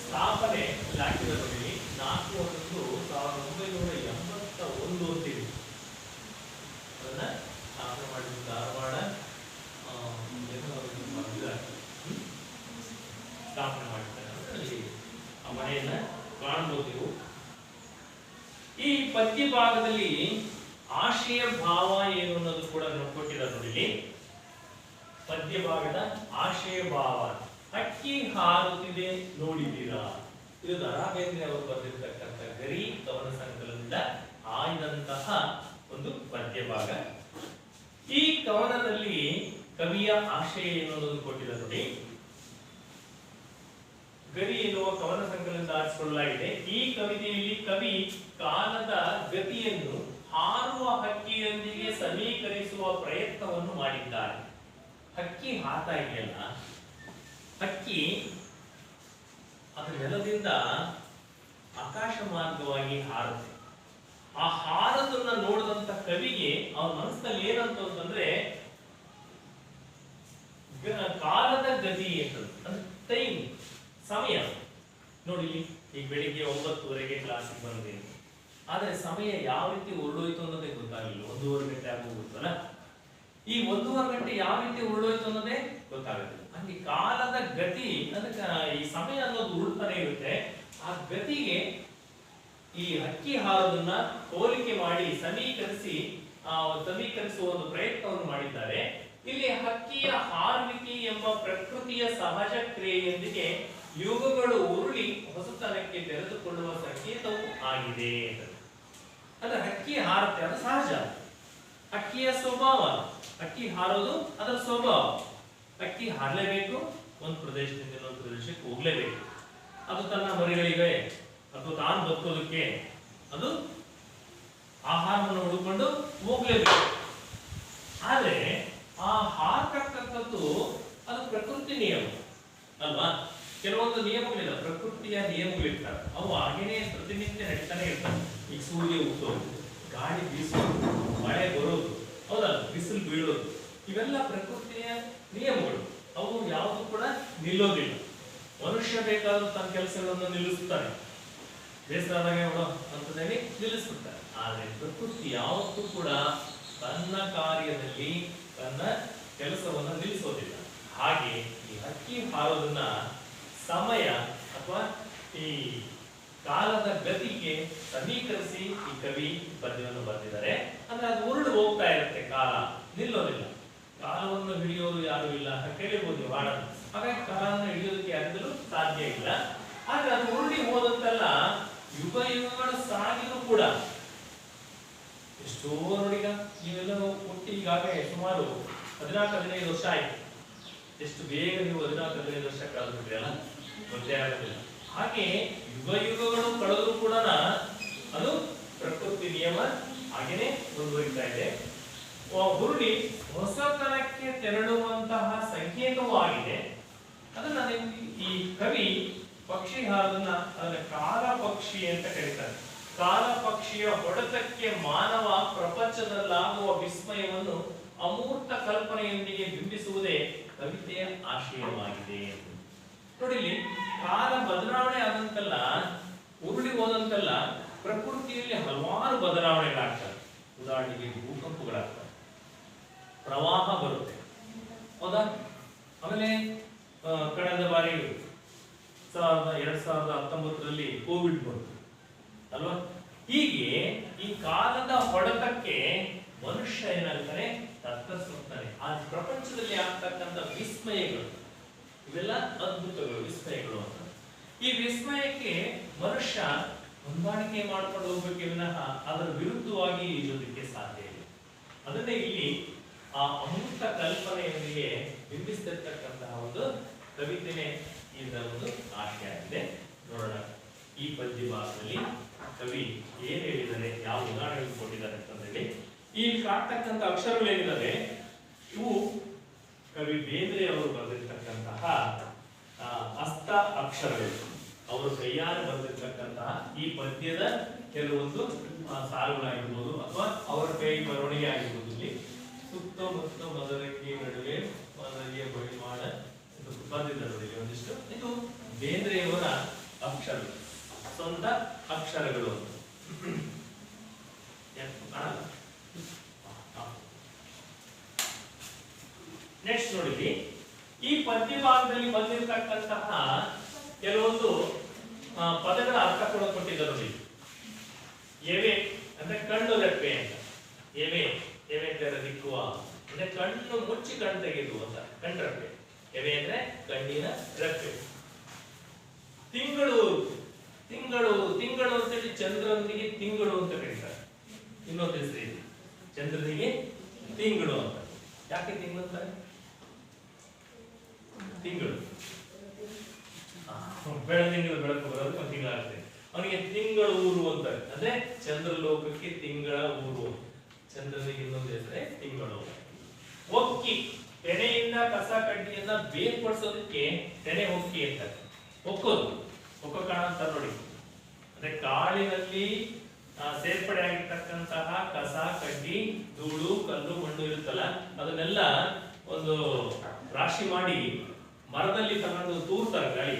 S1: ಸ್ಥಾಪನೆ ಹಾಕಿದ ನೋಡಿ 4/1/1981 ಅಂತೀವಿ. ಅದನ್ನ ಸ್ಥಾಪನೆ ಮಾಡಿದ ಧಾರವಾಡ ಸ್ಥಾಪನೆ ಮಾಡಿದ್ದಾರೆ. ಆ ಮನೆಯನ್ನ ಕಾಣಬಹುದು. ಈ ಪದ್ಯ ಭಾಗದಲ್ಲಿ ಆಶಯ ಭಾವ ಏನು ಅನ್ನೋದು ಕೂಡ ಕೊಟ್ಟಿದ್ದಾರೆ ನೋಡಿ. ಪದ್ಯ ಭಾಗದ ಆಶಯ ಭಾವ, ಹಕ್ಕಿ ಹಾರುತ್ತಿದೆ ನೋಡಿದ್ದೀರಾ? ಇದು ದರಾ ಬೇಂದ್ರೆ ಅವರು ಬರೆದಿರ್ತಕ್ಕಂಥ ಗರಿ ಕವನ ಸಂಕಲನದಿಂದ ಆಯ್ದಂತಹ ಒಂದು ಪದ್ಯ ಭಾಗ. ಈ ಕವನದಲ್ಲಿ ಕವಿಯ ಆಶಯ ಏನು ಅನ್ನೋದು ಕೊಟ್ಟಿದ್ದಾರೆ ನೋಡಿ. ಗರಿ ಎನ್ನುವ ಕವನ ಸಂಕಲನದಿಂದ ಆರಿಸಿಕೊಳ್ಳಲಾಗಿದೆ. ಈ ಕವಿತೆಯಲ್ಲಿ ಕವಿ ಕಾಲದ ಗತಿಯನ್ನು ಹಾರುವ ಹಕ್ಕಿಯೊಂದಿಗೆ ಸಮೀಕರಿಸುವ ಪ್ರಯತ್ನವನ್ನು ಮಾಡಿದ್ದಾರೆ. ಹಕ್ಕಿ ಹಾರ್ತಾ ಇದೆಯಲ್ಲ, ಹಕ್ಕಿ ಅದರ ನೆಲದಿಂದ ಆಕಾಶ ಮಾರ್ಗವಾಗಿ ಹಾರುತ್ತೆ. ಆ ಹಾರದನ್ನ ನೋಡಿದಂತ ಕವಿಗೆ ಅವನ ಮನಸ್ಸಲ್ಲಿ ಏನಂತ ಅಂತಂದ್ರೆ ಕಾಲದ ಗತಿ ಅಂದ್ರೆ ಟೈಮ್, ಸಮಯ. ನೋಡಿ ಈಗ ಬೆಳಿಗ್ಗೆ 9:30ಗೆ ಕ್ಲಾಸಿಗೆ ಬಂದಿದ್ದೀನಿ, ಆದ್ರೆ ಸಮಯ ಯಾವ ರೀತಿ ಹೊರಡೋಯ್ತು ಅನ್ನೋದೇ ಗೊತ್ತಾಗಲಿಲ್ಲ. 1:30 ಗಂಟೆ ಆಗೋಗುತ್ತಲ್ಲ. ಈ 1:30 ಗಂಟೆ ಯಾವ ರೀತಿ ಉರುಳೋಯ್ತು ಅನ್ನೋದೇ ಗೊತ್ತಾಗುತ್ತೆ. ಹಂಗೆ ಕಾಲದ ಗತಿ ಅದಕ್ಕೆ ಈ ಸಮಯ ಅನ್ನೋದು ಉರುಳ್ತಾನೆ ಇರುತ್ತೆ. ಆ ಗತಿಗೆ ಈ ಹಕ್ಕಿ ಹಾರೋದನ್ನ ಹೋಲಿಕೆ ಮಾಡಿ ಸಮೀಕರಿಸುವ ಒಂದು ಪ್ರಯತ್ನವನ್ನು ಮಾಡಿದ್ದಾರೆ. ಇಲ್ಲಿ ಹಕ್ಕಿಯ ಹಾರುವಿಕೆ ಎಂಬ ಪ್ರಕೃತಿಯ ಸಹಜ ಕ್ರಿಯೆಯೊಂದಿಗೆ ಯುಗಗಳು ಉರುಳಿ ಹೊಸತನಕ್ಕೆ ತೆರೆದುಕೊಳ್ಳುವ ಸಂಕೇತವೂ ಆಗಿದೆ. ಅಂದ್ರೆ ಹಕ್ಕಿ ಹಾರುತ್ತೆ, ಅದು ಸಹಜ. ಹಕ್ಕಿಯ ಸ್ವಭಾವ, ಹಕ್ಕಿ ಹಾರೋದು ಅದರ ಸ್ವಭಾವ. ಹಕ್ಕಿ ಹಾರಲೇಬೇಕು, ಒಂದು ಪ್ರದೇಶದಿಂದ ಇನ್ನೊಂದು ಪ್ರದೇಶಕ್ಕೆ ಹೋಗ್ಲೇಬೇಕು. ಅದು ತನ್ನ ಮರಿಗಳಿಗೆ ಅಥವಾ ತಾನು ಬದುಕೋದಕ್ಕೆ ಅದು ಆಹಾರವನ್ನು ಹುಡುಕೊಂಡು ಹೋಗ್ಲೇಬೇಕು. ಆದ್ರೆ ಆ ಹಾರತಕ್ಕಂಥದ್ದು ಅದು ಪ್ರಕೃತಿ ನಿಯಮ ಅಲ್ವಾ? ಕೆಲವೊಂದು ನಿಯಮಗಳಿಲ್ಲ, ಪ್ರಕೃತಿಯ ನಿಯಮಗಳಿರ್ತಾರೆ. ಅವು ಹಾಗೇನೆ ಪ್ರತಿನಿತ್ಯ ನಡೀತಾನೆ ಇರ್ತಾರೆ. ಈಗ ಸೂರ್ಯ ಹುಟ್ಟೋದು, ಗಾಳಿ ಬೀಸೋದು, ಮಳೆ ಬರೋದು, ಹೌದಲ್ಲ, ಬಿಸಿಲು ಬೀಳೋದು, ಇವೆಲ್ಲ ಪ್ರಕೃತಿಯ ನಿಯಮಗಳು. ಅವು ಯಾವುದು ಕೂಡ ನಿಲ್ಲೋದಿಲ್ಲ. ಮನುಷ್ಯ ಬೇಕಾದ್ರೂ ತನ್ನ ಕೆಲಸಗಳನ್ನು ನಿಲ್ಲಿಸ್ತಾನೆ, ಬೇಸರಾದಾಗ ಅಂತದಲ್ಲಿ ನಿಲ್ಲಿಸ್ಬಿಡ್ತಾರೆ. ಆದ್ರೆ ಪ್ರಕೃತಿ ಯಾವತ್ತೂ ಕೂಡ ತನ್ನ ಕಾರ್ಯದಲ್ಲಿ ತನ್ನ ಕೆಲಸವನ್ನು ನಿಲ್ಲಿಸೋದಿಲ್ಲ. ಹಾಗೆ ಈ ಹಕ್ಕಿ ಹಾರೋದನ್ನ ಸಮಯ ಅಥವಾ ಈ ಕಾಲದ ಗತಿಗೆ ಸಮೀಕರಿಸಿ ಈ ಕವಿ ಪದ್ಯವನ್ನು ಬರೆದಿದ್ದಾರೆ. ಅಂದ್ರೆ ಅದು ಉರುಳು ಹೋಗ್ತಾ ಇರುತ್ತೆ, ಕಾಲ ನಿಲ್ಲೋದಿಲ್ಲ. ಕಾಲವನ್ನು ಹಿಡಿಯೋರು ಯಾರು ಇಲ್ಲ ಅಂತ ಕೇಳಿರ್ಬೋದು ನೀವು ಹಾಡನ್ನು. ಹಾಗಾಗಿ ಕಾಲವನ್ನು ಹಿಡಿಯೋದಕ್ಕೆ ಯಾರಿಗೂ ಸಾಧ್ಯ ಇಲ್ಲ. ಆದ್ರೆ ಅದು ಉರುಳಿ ಹೋದಂತೆಲ್ಲ ಯುಗ ಯುಗಗಳು ಸಾಗಿದ್ರು ಕೂಡ ಎಷ್ಟೋ ನೋಡಿಗ ನೀವೆಲ್ಲ ಹುಟ್ಟಿ ಈಗಾಗಲೇ ಸುಮಾರು 14-15 ವರ್ಷ ಆಯ್ತು. ಎಷ್ಟು ಬೇಗ ನೀವು 14-15 ವರ್ಷ ಕಳೆದ್ಬಿಟ್ರಿ ಅಲ್ಲ, ಗೊತ್ತೇ ಆಗೋದಿಲ್ಲ. ಹಾಗೆ ಯುಗ ಯುಗಗಳು ಕಳೆದ್ರು ಕೂಡ ಅದು ಪ್ರಕೃತಿ ನಿಯಮ ಹಾಗೇನೆ ಮುಂದುವರಿತಾ ಇದೆ. ಹುರುಳಿ ಹೊಸತನಕ್ಕೆ ತೆರಳುವಂತಹ ಸಂಕೇತವೂ ಆಗಿದೆ. ಅದನ್ನ ಈ ಕವಿ ಪಕ್ಷಿ ಹಾರದನ್ನ ಅದನ್ನ ಕಾಲ ಪಕ್ಷಿ ಅಂತ ಕರೀತಾರೆ. ಕಾಲ ಪಕ್ಷಿಯ ಹೊಡೆತಕ್ಕೆ ಮಾನವ ಪ್ರಪಂಚದಲ್ಲಾಗುವ ವಿಸ್ಮಯವನ್ನು ಅಮೂರ್ತ ಕಲ್ಪನೆಯೊಂದಿಗೆ ಬಿಂಬಿಸುವುದೇ ಕವಿತೆಯ ಆಶಯವಾಗಿದೆ. ನೋಡಿ, ಇಲ್ಲಿ ಕಾಲ ಬದಲಾವಣೆ ಆದಂತೆಲ್ಲ, ಉರುಳಿ ಹೋದಂತೆಲ್ಲ ಪ್ರಕೃತಿಯಲ್ಲಿ ಹಲವಾರು ಬದಲಾವಣೆಗಳಾಗ್ತವೆ. ಉದಾಹರಣೆಗೆ ಭೂಕಂಪಗಳಾಗ್ತವೆ, ಪ್ರವಾಹ ಬರುತ್ತೆ, ಹೌದಾ? ಆಮೇಲೆ ಕಳೆದ ಬಾರಿ 2019ರಲ್ಲಿ ಕೋವಿಡ್ ಬಂತು ಅಲ್ವಾ? ಹೀಗೆ ಈ ಕಾಲದ ಹೊಡೆತಕ್ಕೆ ಮನುಷ್ಯ ಏನಾಗ್ತಾನೆ, ತತ್ತರಿಸ್ತಾನೆ. ಆ ಪ್ರಪಂಚದಲ್ಲಿ ಆಗ್ತಕ್ಕಂಥ ವಿಸ್ಮಯಗಳು, ಇವೆಲ್ಲ ಅದ್ಭುತಗಳು, ವಿಸ್ಮಯಗಳು ಅಂತ. ಈ ವಿಸ್ಮಯಕ್ಕೆ ಮನುಷ್ಯ ಹೊಂದಾಣಿಕೆ ಮಾಡ್ಕೊಂಡು ಹೋಗ್ಬೇಕೆ ವಿನಃ ಅದರ ವಿರುದ್ಧವಾಗಿ ಇರೋದಕ್ಕೆ ಸಾಧ್ಯ ಇಲ್ಲ. ಅದನ್ನೇ ಇಲ್ಲಿ ಆ ಅಮೂರ್ತ ಕಲ್ಪನೆಯೊಂದಿಗೆ ಬಿಂಬಿಸ್ತಿರ್ತಕ್ಕಂತಹ ಒಂದು ಕವಿತೆನೆ ಇದರ ಒಂದು ಆಶಯ ಆಗಿದೆ. ನೋಡೋಣ ಈ ಪದ್ಯ ಭಾಗದಲ್ಲಿ ಕವಿ ಏನ್ ಹೇಳಿದ್ದಾರೆ, ಯಾವ ಉದಾಹರಣೆ ಕೊಟ್ಟಿದ್ದಾರೆ ಅಂತಂದೇಳಿ. ಈ ಕಾಡ್ತಕ್ಕಂಥ ಅಕ್ಷರಗಳೇನಿದ್ದಾವೆ ಇವು ಕವಿ ಬೇಂದ್ರೆ ಅವರು ಬರೆದಿರ್ತಕ್ಕಂತಹ ಹಸ್ತ ಅಕ್ಷರಗಳು. ಅವರು ಕೈಯಾರೆ ಬರೆದಿರ್ತಕ್ಕಂತಹ ಈ ಪದ್ಯದ ಕೆಲವೊಂದು ಸಾಲುಗಳಾಗಿರ್ಬೋದು ಅಥವಾ ಅವರ ಕೈ ಬರವಣಿಗೆ ಆಗಿರ್ಬೋದು. ಇಲ್ಲಿ ಸುತ್ತಮುತ್ತ ಮದರಂಗಿ ನಡುವೆ ಮದರಂಗಿಯ ಬಳಿಮಾಡ ಬಂದಿದ್ದಾರೆ ಒಂದಿಷ್ಟು. ಇದು ಬೇಂದ್ರೆಯವರ ಅಕ್ಷರಗಳು, ಸ್ವಂತ ಅಕ್ಷರಗಳು. ನೆಕ್ಸ್ಟ್ ನೋಡಿ, ಈ ಪದ್ಯ ಭಾಗದಲ್ಲಿ ಬಂದಿರತಕ್ಕಂತಹ ಕೆಲವೊಂದು ಪದಗಳ ಅರ್ಥ ಕೂಡ ಕೊಟ್ಟಿದ್ದಾರೆ ನೋಡಿ. ಎವೆ ಅಂದ್ರೆ ಕಣ್ಣು ರೆಪ್ಪೆ ಅಂತ. ಎವೆ ಎವೆ ದಿಕ್ಕುವ ಅಂದ್ರೆ ಕಣ್ಣು ಮುಚ್ಚಿ ಕಣ್ಣು ತೆಗೆದು ಅಂತ, ಕಣ್ರೆಪ್ಪೆ. ಎವೆ ಅಂದ್ರೆ ಕಣ್ಣಿನ ರೆಪ್ಪೆ. ತಿಂಗಳು ತಿಂಗಳು ತಿಂಗಳು ಅಂತೇಳಿ ಚಂದ್ರನಿಗೆ ತಿಂಗಳು ಅಂತ ಕರೀತಾರೆ. ಇನ್ನೊಂದು ಹೆಸರು ಇದೆ, ಚಂದ್ರನಿಗೆ ತಿಂಗಳು ಅಂತ. ಯಾಕೆ ತಿಂಗಳು ಅಂತಾರೆ? ತಿಂಗಳು ಬೆಳದಿಂಗಳು ಬೆಳಕು ಬರೋದು ಒಂದು ತಿಂಗಳಾಗುತ್ತೆ. ಅವನಿಗೆ ತಿಂಗಳು ಊರು ಅಂತಾರೆ. ಅಂದ್ರೆ ಚಂದ್ರಲೋಕಕ್ಕೆ ತಿಂಗಳ ಊರು. ಚಂದ್ರನಿಗೆ ಇನ್ನೊಂದು ಹೆಸರೇ ತಿಂಗಳು. ಒಕ್ಕಿ, ತೆನೆಯಿಂದ ಕಸ ಕಡ್ಡಿಯನ್ನ ಬೇರ್ಪಡಿಸೋದಕ್ಕೆ ತೆನೆ ಒಕ್ಕಿ ಅಂತಾರೆ. ಒಕ್ಕೋದು, ಒಕ್ಕ ಕಾಣಂತಾರೆ ನೋಡಿ. ಅಂದ್ರೆ ಕಾಳಿನಲ್ಲಿ ಸೇರ್ಪಡೆ ಆಗಿರ್ತಕ್ಕಂತಹ ಕಸ ಕಡ್ಡಿ ಧೂಳು ಕಲ್ಲು ಮಣ್ಣು ಇರುತ್ತಲ್ಲ, ಅದನ್ನೆಲ್ಲ ಒಂದು ರಾಶಿ ಮಾಡಿ ಮರದಲ್ಲಿ ತಗೊಂಡು ತೂರ್ತಾರೆ ಗಾಳಿ,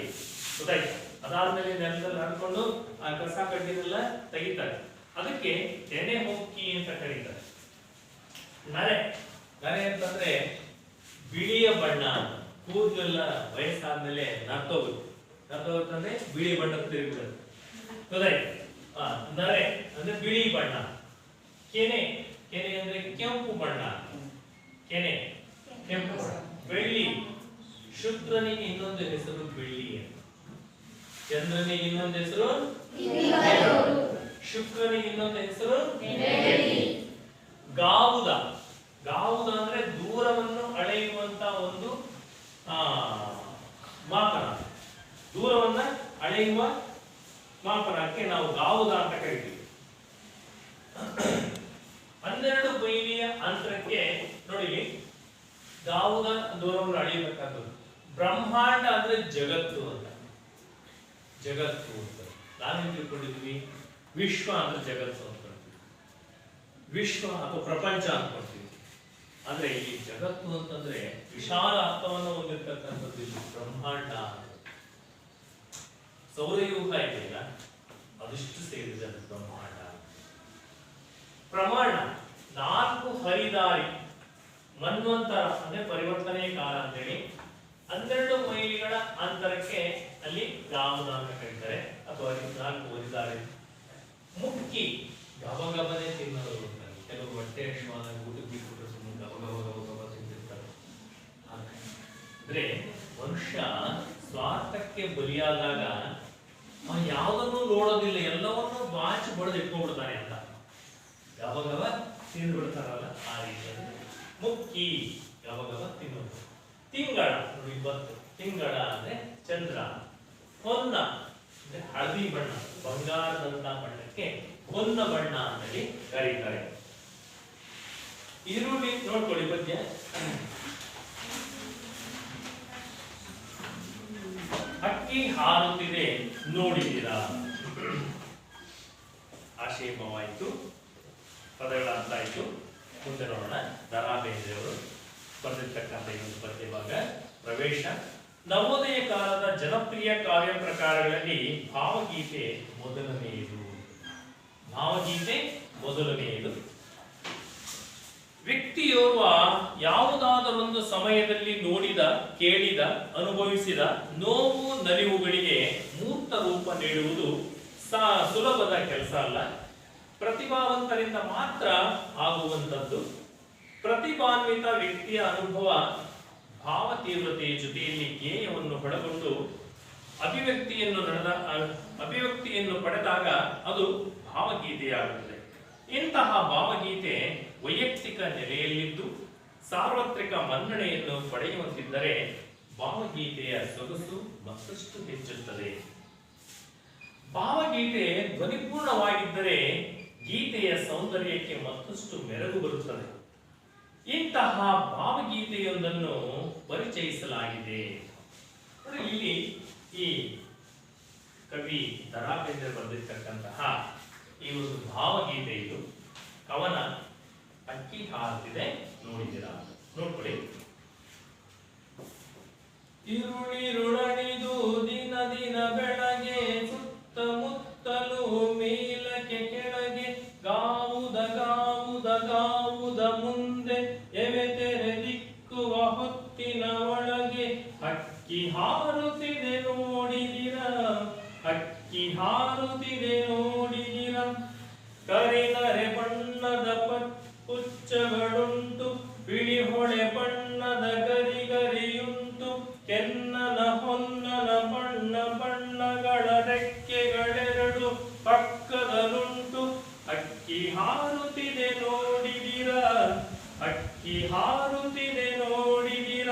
S1: ಗೊತ್ತಾಯ್ತು? ಅದಾದ್ಮೇಲೆ ನೆಲದಲ್ಲಿ ನಡ್ಕೊಂಡು ಆ ಕಸ ಕಡ್ಡಿನೆಲ್ಲ ತೆಗಿತಾರೆ. ಅದಕ್ಕೆ ತೆನೆ ಹೊಕ್ಕಿ ಅಂತ ಕರೀತಾರೆ. ನರೆ, ನರೆ ಅಂತಂದ್ರೆ ಬಿಳಿಯ ಬಣ್ಣ. ಕೂದಲೆಲ್ಲ ವಯಸ್ಸಾದ್ಮೇಲೆ ನರ್ತೋಗುತ್ತಂದ್ರೆ ಬಿಳಿ ಬಣ್ಣ ತಿರುಗಿಬಿಡುತ್ತೆ, ಗೊತ್ತಾಯ್ತು? ನರೆ ಅಂದ್ರೆ ಬಿಳಿ ಬಣ್ಣ. ಕೆನೆ, ಕೆನೆ ಅಂದ್ರೆ ಕೆಂಪು ಬಣ್ಣ. ಕೆನೆ ಕೆಂಪು ಬಣ್ಣ. ಬೆಳ್ಳಿ, ಶುಕ್ರನಿಗೆ ಇನ್ನೊಂದು ಹೆಸರು ಬೆಳ್ಳಿ ಅಂತ. ಚಂದ್ರನಿಗೆ ಇನ್ನೊಂದು ಹೆಸರು, ಶುಕ್ರನಿಗೆ ಇನ್ನೊಂದು ಹೆಸರು ಗಾವುದ. ಗಾವುದ ಅಂದ್ರೆ ದೂರವನ್ನು ಅಳೆಯುವಂತ ಒಂದು ಮಾಪನ. ದೂರವನ್ನ ಅಳೆಯುವ ಮಾಪನಕ್ಕೆ ನಾವು ಗಾವುದ ಅಂತ ಕರಿತೀವಿ. 12 ಮೈಲಿಯ ಅಂತರಕ್ಕೆ ನೋಡಿ ಗಾವುದ ದೂರವನ್ನು ಅಳೆಯಬೇಕಾದದ್ದು. ಬ್ರಹ್ಮಾಂಡ ಅಂದ್ರೆ ಜಗತ್ತು ಅಂತ. ಜಗತ್ತು ಅಂತ ನಾವೇನ್ ತಿಳ್ಕೊಂಡಿದ್ವಿ? ವಿಶ್ವ ಅಂದ್ರೆ ಜಗತ್ತು ಅನ್ಕೊಳ್ತೀವಿ, ವಿಶ್ವ ಅಥವಾ ಪ್ರಪಂಚ ಅನ್ಕೊಳ್ತೀವಿ. ಆದ್ರೆ ಇಲ್ಲಿ ಜಗತ್ತು ಅಂತಂದ್ರೆ ವಿಶಾಲ ಅರ್ಥವನ್ನು ಹೊಂದಿರತಕ್ಕಂಥದ್ದು. ಇಲ್ಲಿ ಬ್ರಹ್ಮಾಂಡ, ಸೌರಯೂಹ ಇದೆಯಲ್ಲ ಅದಿಷ್ಟು ಸೇರಿದೆ ಅದು ಬ್ರಹ್ಮಾಂಡ. ಪ್ರಮಾಣ, 4 ಹರಿದಾರಿ, ಮನ್ವಂತರ ಅಂದ್ರೆ ಪರಿವರ್ತನೆ ಕಾಲ ಅಂತೇಳಿ. 12 ಮೈಲಿಗಳ ಅಂತರಕ್ಕೆ ಅಲ್ಲಿ ಗಾಮದ ಅಂತ ಕರೀತಾರೆ, ಅಥವಾ 4 ಒದಿದಾರೆ. ಮುಕ್ಕಿ ಗಬಗಬನೆ ತಿನ್ನೋದು ಅಂತ. ಕೆಲವು ಹೊಟ್ಟೆ ಹಸಿವಾದಾಗ ಊಟಕ್ಕೆ ಬಿಟ್ಬಿಟ್ರೆ ಸುಮ್ಮನೆ ಗಬಗಬ ತಿಂತಿರ್ತಾರೆ. ಅಂದ್ರೆ ಮನುಷ್ಯ ಸ್ವಾರ್ಥಕ್ಕೆ ಬಲಿಯಾದಾಗ ಯಾವುದನ್ನು ನೋಡೋದಿಲ್ಲ, ಎಲ್ಲವನ್ನೂ ಬಾಚಿ ಬಡ್ದು ಇಟ್ಕೊಂಡ್ಬಿಡ್ತಾನೆ ಅಂತ. ಗಬಗಬ ತಿಂದು ಬಿಡ್ತಾರಲ್ಲ ಆ ರೀತಿಯಲ್ಲಿ ಮುಕ್ಕಿ ಗಬಗಬ ತಿನ್ನೋದು. ತಿಂಗಳ ನೋಡಿ, 20 ತಿಂಗಳ ಅಂದ್ರೆ ಚಂದ್ರ. ಹೊನ್ನ ಅಂದ್ರೆ ಹಳದಿ ಬಣ್ಣ, ಬಂಗಾರದಂತ ಬಣ್ಣಕ್ಕೆ ಹೊನ್ನ ಬಣ್ಣ ಅಂತೇಳಿ ಕರೀತಾರೆ. ಈರುಳ್ಳಿ ನೋಡ್ಕೊಳ್ಳಿ ಪದ್ಯ. ಹಕ್ಕಿ ಹಾರುತ್ತಿದೆ ನೋಡಿದ್ದೀರಾ. ಆಶಯವಾಯಿತು, ಪದಗಳ ಅರ್ಥ ಆಯಿತು. ಮುಂದೆ ನೋಡೋಣ. ದ.ರಾ ಬೇಂದ್ರೆಯವರು ಬರೆದಿರ್ತಕ್ಕಂಥ ಇನ್ನೊಂದು ಪದ್ಯ ಭಾಗ ಪ್ರವೇಶ. ನವೋದಯ ಕಾಲದ ಜನಪ್ರಿಯ ಕಾವ್ಯ ಪ್ರಕಾರಗಳಲ್ಲಿ ಭಾವಗೀತೆ ಮೊದಲನೆಯದು. ಭಾವಗೀತೆ ಮೊದಲನೆಯದು. ವ್ಯಕ್ತಿಯೋರ್ವ ಯಾವುದಾದರೊಂದು ಸಮಯದಲ್ಲಿ ನೋಡಿದ, ಕೇಳಿದ, ಅನುಭವಿಸಿದ ನೋವು ನಲಿವುಗಳಿಗೆ ಮೂರ್ತ ರೂಪ ನೀಡುವುದು ಸುಲಭದ ಕೆಲಸ ಅಲ್ಲ. ಪ್ರತಿಭಾವಂತರಿಂದ ಮಾತ್ರ ಆಗುವಂಥದ್ದು. ಪ್ರತಿಭಾನ್ವಿತ ವ್ಯಕ್ತಿಯ ಅನುಭವ ಭಾವ ತೀವ್ರತೆಯ ಜೊತೆಯಲ್ಲಿ ಧ್ಯೇಯವನ್ನು ಒಳಗೊಂಡು ಅಭಿವ್ಯಕ್ತಿಯನ್ನು ಪಡೆದಾಗ ಅದು ಭಾವಗೀತೆಯಾಗುತ್ತದೆ. ಇಂತಹ ಭಾವಗೀತೆ ವೈಯಕ್ತಿಕ ನೆಲೆಯಲ್ಲಿದ್ದು ಸಾರ್ವತ್ರಿಕ ಮನ್ನಣೆಯನ್ನು ಪಡೆಯುವಂತಿದ್ದರೆ ಭಾವಗೀತೆಯ ಸೊಗಸು ಮತ್ತಷ್ಟು ಹೆಚ್ಚುತ್ತದೆ. ಭಾವಗೀತೆ ಧ್ವನಿಪೂರ್ಣವಾಗಿದ್ದರೆ ಗೀತೆಯ ಸೌಂದರ್ಯಕ್ಕೆ ಮತ್ತಷ್ಟು ಮೆರುಗು ಬರುತ್ತದೆ. ಇಂತಹ ಭಾವಗೀತೆಯೊಂದನ್ನು ಪರಿಚಯಿಸಲಾಗಿದೆ. ಇಲ್ಲಿ ಈ ಕವಿ ದ.ರಾ ಬೇಂದ್ರೆ ಬರೆದಿರ್ತಕ್ಕಂತಹ ಈ ಒಂದು ಭಾವಗೀತೆ, ಇದು ಕವನ ಹಕ್ಕಿ ಹಾರುತ್ತಿದೆ ನೋಡಿದ್ದೀರಾ. ನೋಡ್ಕೊಳ್ಳಿ. ಇರುಳಿರುಳಣಿದು ದಿನ ದಿನ ಬೆಳಗ್ಗೆ ಸುತ್ತಮುತ್ತಲು ಮೇಲಕ್ಕೆ ಕೆಳಗೆ ಗಾವುದ ಗಾವುದ ಗಾವುದ ಮುಂದೆ ಎವೆ ತೆರೆ ದಿಕ್ಕುವ ಹೊತ್ತಿನ ಒಳಗೆ ಹಕ್ಕಿ ಹಾರುತ್ತಿದೆ ನೋಡಿದಿರ. ಹಕ್ಕಿ ಹಾರುತ್ತಿದೆ ನೋಡಿದಿರ. ಕರಿನರೆ ಬಣ್ಣದ ಪುಚ್ಚಗಳುಂಟು, ಬಿಳಿ ಹೊಳೆ ಬಣ್ಣದ ಗರಿಗರಿಯುಂಟು, ಕೆನ್ನನ ಹೊನ್ನನ ಬಣ್ಣ ಬಣ್ಣಗಳ ರೆಕ್ಕೆಗಳೆರಡು ಪಕ್ಕದಲ್ಲುಂಟು. ಹಕ್ಕಿ ಹಾರುತ್ತಿದೆ ನೋಡಿದಿರ. ಹಕ್ಕಿ ಹಾರುತ್ತಿದೆ ನೋಡಿದಿರ.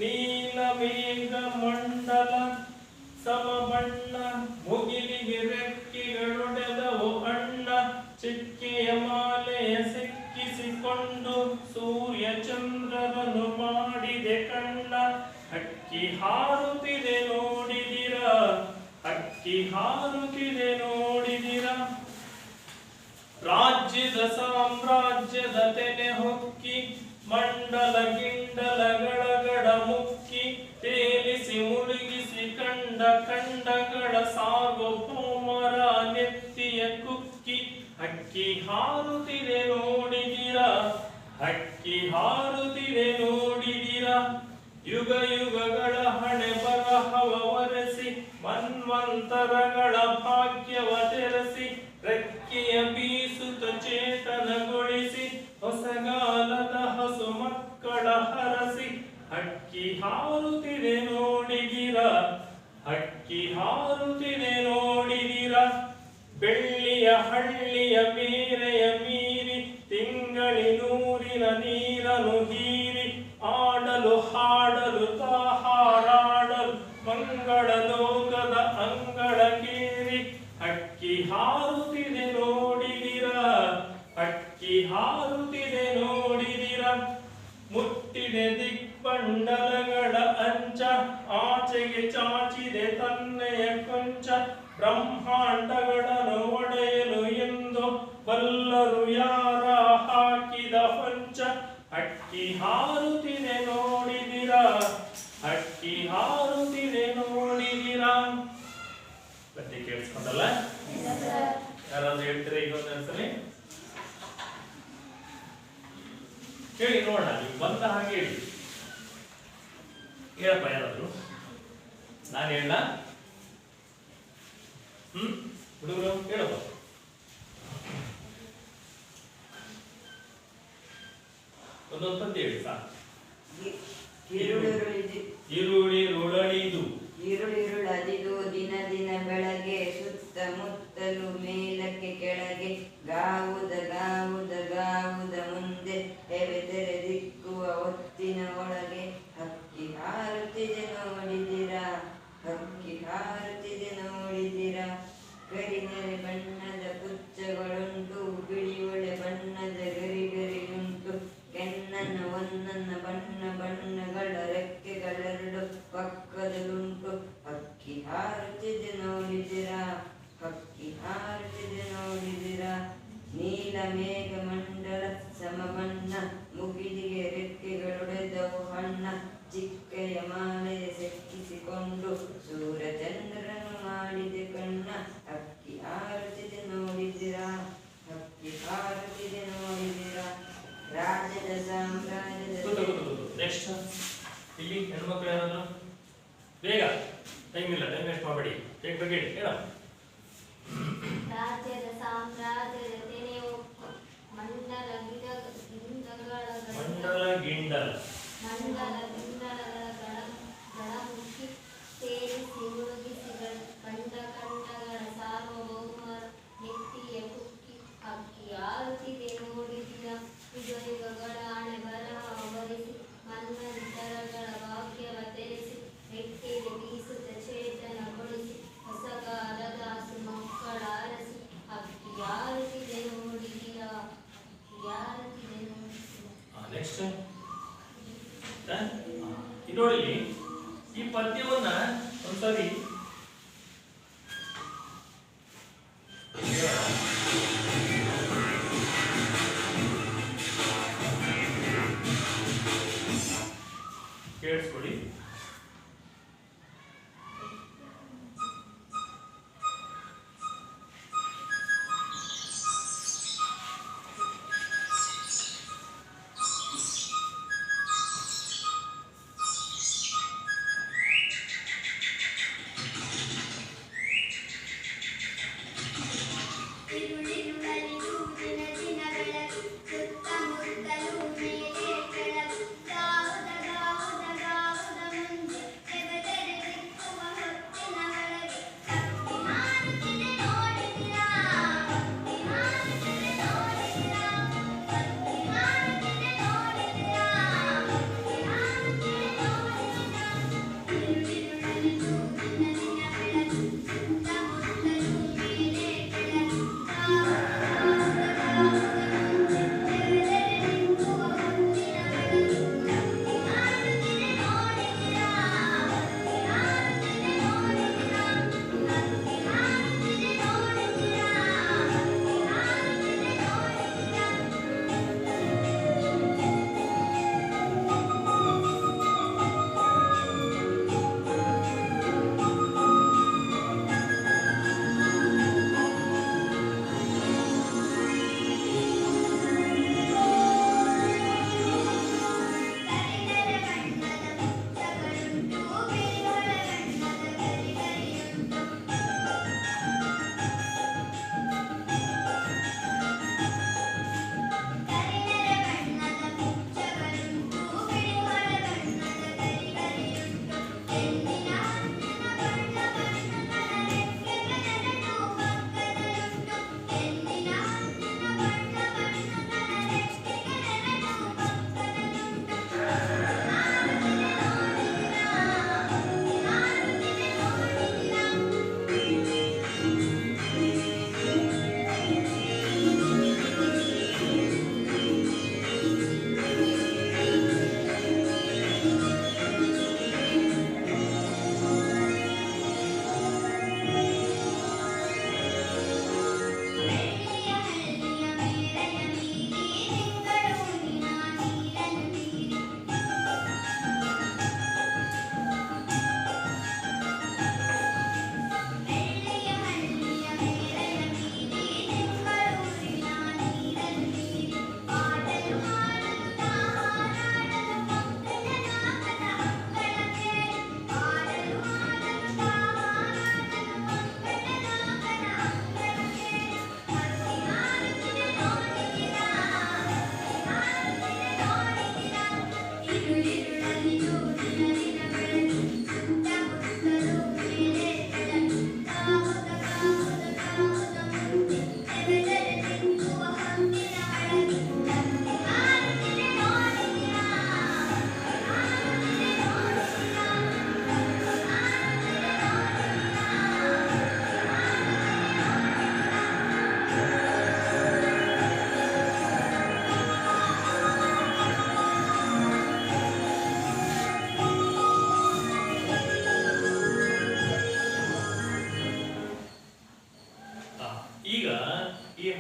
S1: ನೀಲ ಮೇಘ ಮಂಡಲ ಸಮಬಣ್ಣ, ಮುಗಿಲಿಗೆ ರೆಕ್ಕೆಗಳೊಡೆದವು ಅಣ್ಣ. ಚಿಕ್ಕೆಯ ಮಾಲೆಯ ಸಿಕ್ಕಿಸಿಕೊಂಡು ಸೂರ್ಯ ಚಂದ್ರರನ್ನು ಮಾಡಿದೆ ಕಣ್ಣ. ಹಕ್ಕಿ ಹಾರುತ್ತಿದೆ ನೋಡಿದಿರ. ಹಕ್ಕಿ ಹಾರುತ್ತಿದೆ ನೋಡಿದಿರ. ರಾಜ್ಯದ ಸಾಮ್ರಾಜ್ಯದ ತೆನೆ ಹೊಕ್ಕಿ, ಮಂಡಲ ಗಿಂಡಲಗಳ ಗಡ ಮುಕ್ಕಿ, ತೇಲಿಸಿ ಮುಳುಗಿಸಿ ಕಂಡ ಖಂಡಗಳ ಸಾರ್ವಭೌಮರ ನೆತ್ತಿಯ ಕುಕ್ಕಿ. ಹಕ್ಕಿ ಹಾರುತ್ತಿದೆ ನೋಡಿದಿರ. ಹಕ್ಕಿ ಹಾರುತ್ತಿದೆ ನೋಡಿದಿರ. ಯುಗ ಯುಗಗಳ ಹಣೆ ಬರಹವ ಒರೆಸಿ, ಮನ್ವಂತರಗಳ ಭಾಗ್ಯವ ತೆರಸಿ, ರೆಕ್ಕೆಯ ಬೀಸುತ್ತ ಚೇತನಗೊಳಿಸಿ, ಹೊಸಗಾಲದ ಹಸು ಮಕ್ಕಳ ಹರಸಿ. ಹಕ್ಕಿ ಹಾರುತ್ತಿದೆ ನೋಡಿದಿರ. ಹಕ್ಕಿ ಹಾರುತ್ತಿದೆ ನೋಡಿದಿರ. ಬೆಳ್ಳಿಯ ಹಳ್ಳಿಯ ಮೇರೆಯ ಮೀರಿ, ತಿಂಗಳಿನೂರಿನ ನೀರನು ಹೀರಿ, ಆಡಲು ಹಾಡಲು ಹಾರಾಡಲು ಮಂಗಳ ಲೋಕದ ಅಂಗಳ ಕೇರಿ. ಹಕ್ಕಿ ಹಾರುತ್ತಿದೆ ನೋಡಿದಿರ. ಹಕ್ಕಿ ಹಾರುತ್ತಿದೆ ನೋಡಿದಿರ. ಮುಟ್ಟಿದೆ ದಿಗ್ಬಂಡಲಗಳ ಅಂಚ, ಆಚೆಗೆ ಚಾಚಿದೆ ತನ್ನೆಯ ಕೊಂಚ. ಬ್ರಹ್ಮಾಂಡಗಳನ್ನು ಒಡೆಯಲು ಎಂದು ಬಲ್ಲರು ಯಾರ ಹಾಕಿದ ಹೊಂಚ. ಹಕ್ಕಿ ಹಾರುತ್ತಿದೆ ನೋಡಿದಿರ. ಹಕ್ಕಿ ಹಾರುತ್ತಿದೆ ನೋಡಿದಿರ. ಮತ್ತೆ ಕೇಳಿಸ್ಕೊಂಡಲ್ಲ? ಯಾರಾದ್ರೂ ಹೇಳ್ತೀರಾ ಈಗ ಒಂದ್ಸಲಿ? ಹೇಳಿ ನೋಡೋಣ. ನೀವು ಬಂದ ಹಾಗೆ ಹೇಳಿ. ಹೇಳಪ್ಪ ಯಾರಾದ್ರು, ನಾನು ಹೇಳ ಹುಡುಗರು ಹೇಳಪ್ಪ. ಒಂದೊಂದು ಪದ್ಯ ಹೇಳಿ ಸಾಕು. ಈರುಳಿರುಳಣಿದು
S2: ಈರುಳಿರುಳದಿದು ದಿನ ದಿನ ಬೆಳಗ್ಗೆ ಸುತ್ತಮುತ್ತಲು ಮೇಲಕ್ಕೆ ಕೆಳಗೆ ಗಾವುದ ಗಾವುದ ಗಾವುದ ಮುಂದೆ ಎವೆದರೆ ದಿಕ್ಕುವ ಹೊತ್ತಿನ ಒಳಗೆ ಹಕ್ಕಿ ಹಾರುತ್ತಿದೆ ನೋಡಿದಿರಾ, ಹಕ್ಕಿ ಹಾರುತ್ತಿದೆ ನೋಡಿದಿರಾ. ಕರಿನೆರೆ ಬಣ್ಣದ ಪುಚ್ಚಗಳುಂಟು, ಬಿಳಿ ಒಳೆ ಬಣ್ಣದ ಗರಿಗರಿಯುಂಟು, ಕೆನ್ನನ ಒಂದನ್ನ ಬಣ್ಣ ಬಣ್ಣಗಳ ರೆಕ್ಕೆಗಳೆರಡು ಪಕ್ಕದಲ್ಲುಂಟು. ಹಕ್ಕಿ ಹಾರುತ್ತಿದೆ ನೋಡಿದಿರಾ, ಹಕ್ಕಿ ಹಾರುತ್ತಿದೆ ನೋಡಿದಿರಾ. ನೀಲ ಮೇಘ ಮಂಡಲ ಸಮಬಣ್ಣ, ಮುಗಿಲಿಗೆ ರೆಕ್ಕೆಗಳೊಡೆದವು ಹಣ್ಣ. ಚಿಕ್ಕೆಯ ಮಾಲೆಯ ಸೆಕ್ಕಿಸಿಕೊಂಡು ಸೂರ್ಯಚಂದ್ರನು ಮಾಡಿದೆ ಕಣ್ಣ. ಹಕ್ಕಿ ಹಾರುತ್ತಿದೆ ನೋಡಿದಿರಾ, ಹಕ್ಕಿ ಹಾರುತ್ತಿದೆ ನೋಡಿದಿರಾ. ರಾಜ್ಯದ ಸಾಮ್ರಾಜ್ಯದ
S1: ನೆಕ್ಸ್ಟ್ ಇಲ್ಲಿ ಹೆಣ್ಮಕ್ಳು ಯಾರಾದ್ರು ಬೇಗ, ಟೈಮ್ ಇಲ್ಲ, ಟೈಮ್ ವೇಸ್ಟ್ ಮಾಡಬೇಡಿ, ಬೇಗ ಬೇಗ ಹೇಳ.
S3: ರಾಜ್ಯದ ಸಾಮ್ರಾಜ್ಯದ ತೆನೆ ಹೊಕ್ಕು ಮಂಡಲ ಗಿಂಡಗಳ
S1: ಮಂಡಲ ಗಿಂಡಲ
S3: ಗಣಮುಖಿ ಸೇರಿಸಿ ಮುಳುಗಿಸಿ ಕಂಡ ಕಂಡಗಳ ಸಾರ್ವಭೌಮರ ನೆತ್ತಿಯ ಕುಕ್ಕಿ. ಹಕ್ಕಿ ಹಾರುತ್ತಿದೆ ನೋಡಿದಿರ, ಯುಗಯುಗಗಳ ಹಣೆ ಬರಹ ಬರಿಸಿ ಮನ್ವಂತರಗಳ ಭಾಗ್ಯವ ತೆರೆಸಿ ರೆಕ್ಕೆಗೆ ಬೀಸುತ್ತ ಚೇತನಗೊಳಿಸಿ ಹೊಸಗಾಲದ ಹಸು ಮಕ್ಕಳ ಅರಸಿ. ಹಕ್ಕಿ ಹಾರುತ್ತಿದೆ ನೋಡಿದಿರ, ಹಕ್ಕಿ ಹಾರುತ್ತಿದೆ ನೋಡಿದಿರ.
S1: ನೆಕ್ಸ್ಟ್ ನೋಡಿ, ಈ ಪದ್ಯವನ್ನ ಒಂದ್ಸರಿ ಕೇಳಿಸ್ಕೊಳ್ಳಿ.